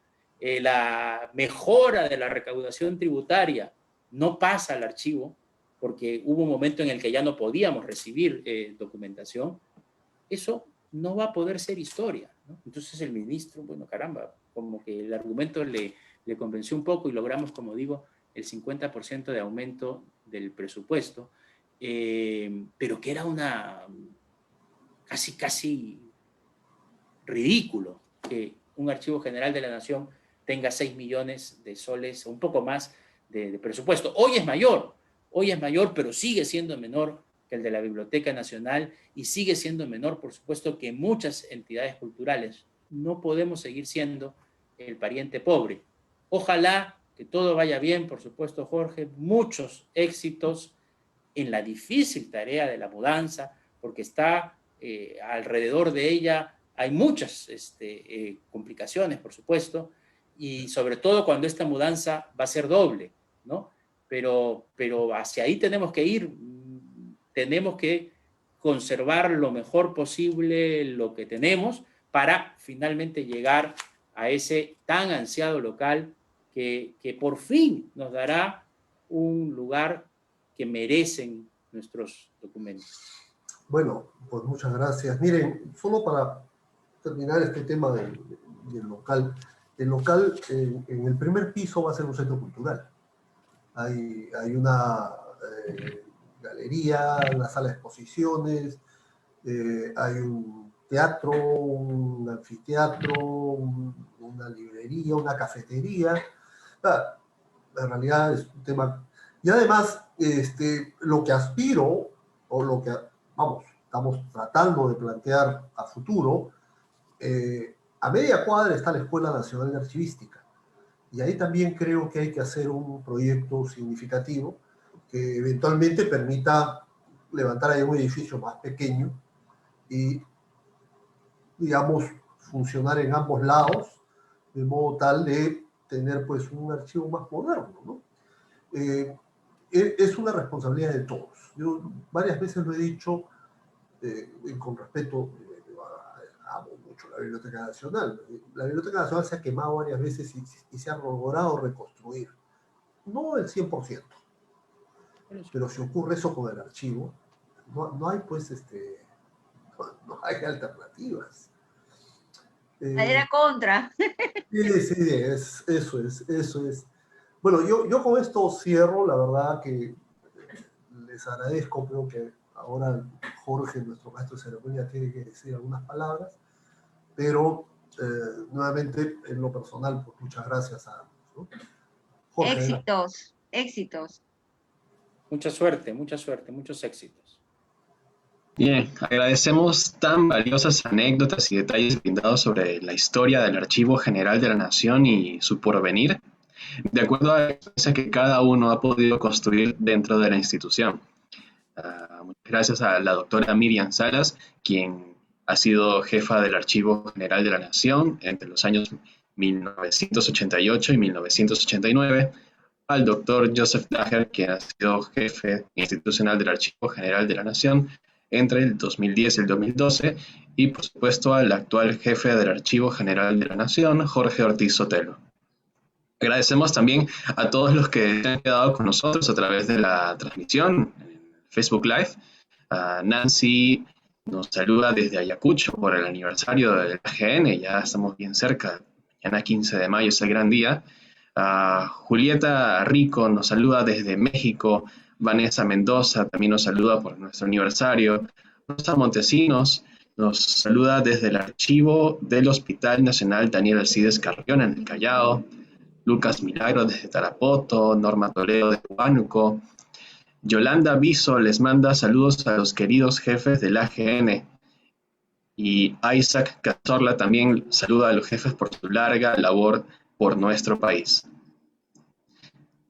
[SPEAKER 4] la mejora de la recaudación tributaria no pasa al archivo, porque hubo un momento en el que ya no podíamos recibir documentación, eso no va a poder ser historia, ¿no? Entonces el ministro, bueno, caramba, como que el argumento le convenció un poco y logramos, como digo, el 50% de aumento del presupuesto, pero que era casi ridículo que un archivo general de la nación tenga 6 millones de soles, un poco más de presupuesto. Hoy es mayor, pero sigue siendo menor que el de la Biblioteca Nacional y sigue siendo menor, por supuesto, que muchas entidades culturales. No podemos seguir siendo el pariente pobre. Ojalá que todo vaya bien, por supuesto, Jorge, muchos éxitos en la difícil tarea de la mudanza, porque está alrededor de ella, hay muchas complicaciones, por supuesto, y sobre todo cuando esta mudanza va a ser doble, ¿no? Pero hacia ahí tenemos que ir, tenemos que conservar lo mejor posible lo que tenemos para finalmente llegar a ese tan ansiado local que por fin nos dará un lugar que merecen nuestros documentos.
[SPEAKER 2] Bueno, pues muchas gracias. Miren, solo para terminar este tema del local, el local en el primer piso va a ser un centro cultural. Hay una galería, una sala de exposiciones, hay un teatro, un anfiteatro, una librería, una cafetería. En realidad es un tema. Y además, lo que aspiro, o lo que, vamos, estamos tratando de plantear a futuro, a media cuadra está la Escuela Nacional de Archivística. Y ahí también creo que hay que hacer un proyecto significativo que eventualmente permita levantar ahí un edificio más pequeño y, digamos, funcionar en ambos lados, de modo tal de tener pues un archivo más moderno, ¿no? Es una responsabilidad de todos. Yo varias veces lo he dicho, con respeto, amo mucho la Biblioteca Nacional. La Biblioteca Nacional se ha quemado varias veces y se ha logrado reconstruir. No el 100%, pero si ocurre eso con el archivo, no hay pues, no hay alternativas.
[SPEAKER 3] Era contra.
[SPEAKER 2] Sí, sí, eso es. Bueno, yo con esto cierro, la verdad que les agradezco, creo que ahora Jorge, nuestro maestro de ceremonia, tiene que decir algunas palabras, pero nuevamente, en lo personal, pues muchas gracias a ambos, ¿no? Jorge, adelante.
[SPEAKER 3] Éxitos, éxitos.
[SPEAKER 4] muchos éxitos.
[SPEAKER 1] Bien, agradecemos tan valiosas anécdotas y detalles brindados sobre la historia del Archivo General de la Nación y su porvenir, de acuerdo a la experiencia que cada uno ha podido construir dentro de la institución. Muchas gracias a la doctora Miriam Salas, quien ha sido jefa del Archivo General de la Nación entre los años 1988 y 1989, al doctor Joseph Daher, quien ha sido jefe institucional del Archivo General de la Nación entre el 2010 y el 2012, y por supuesto al actual jefe del Archivo General de la Nación, Jorge Ortiz Sotelo. Agradecemos también a todos los que se han quedado con nosotros a través de la transmisión en Facebook Live. Nancy nos saluda desde Ayacucho por el aniversario del AGN, ya estamos bien cerca, mañana 15 de mayo es el gran día. Julieta Rico nos saluda desde México. Vanessa Mendoza también nos saluda por nuestro aniversario. Rosa Montesinos nos saluda desde el archivo del Hospital Nacional Daniel Alcides Carrión en el Callao. Lucas Milagro desde Tarapoto, Norma Toledo de Huánuco. Yolanda Viso les manda saludos a los queridos jefes del AGN. Y Isaac Cazorla también saluda a los jefes por su larga labor por nuestro país.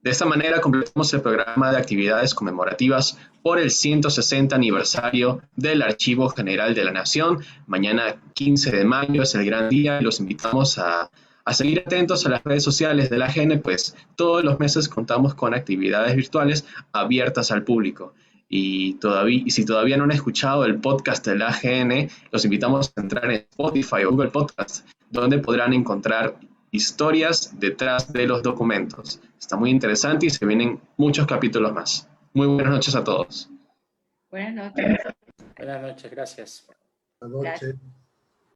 [SPEAKER 1] De esta manera completamos el programa de actividades conmemorativas por el 160 aniversario del Archivo General de la Nación. Mañana 15 de mayo es el gran día y los invitamos a seguir atentos a las redes sociales de la AGN, pues todos los meses contamos con actividades virtuales abiertas al público. Y si todavía no han escuchado el podcast de la AGN, los invitamos a entrar en Spotify o Google Podcast, donde podrán encontrar historias detrás de los documentos. Está muy interesante y se vienen muchos capítulos más. Muy buenas noches a todos.
[SPEAKER 3] Buenas noches.
[SPEAKER 4] Buenas noches, gracias.
[SPEAKER 2] Buenas noches.
[SPEAKER 3] Gracias.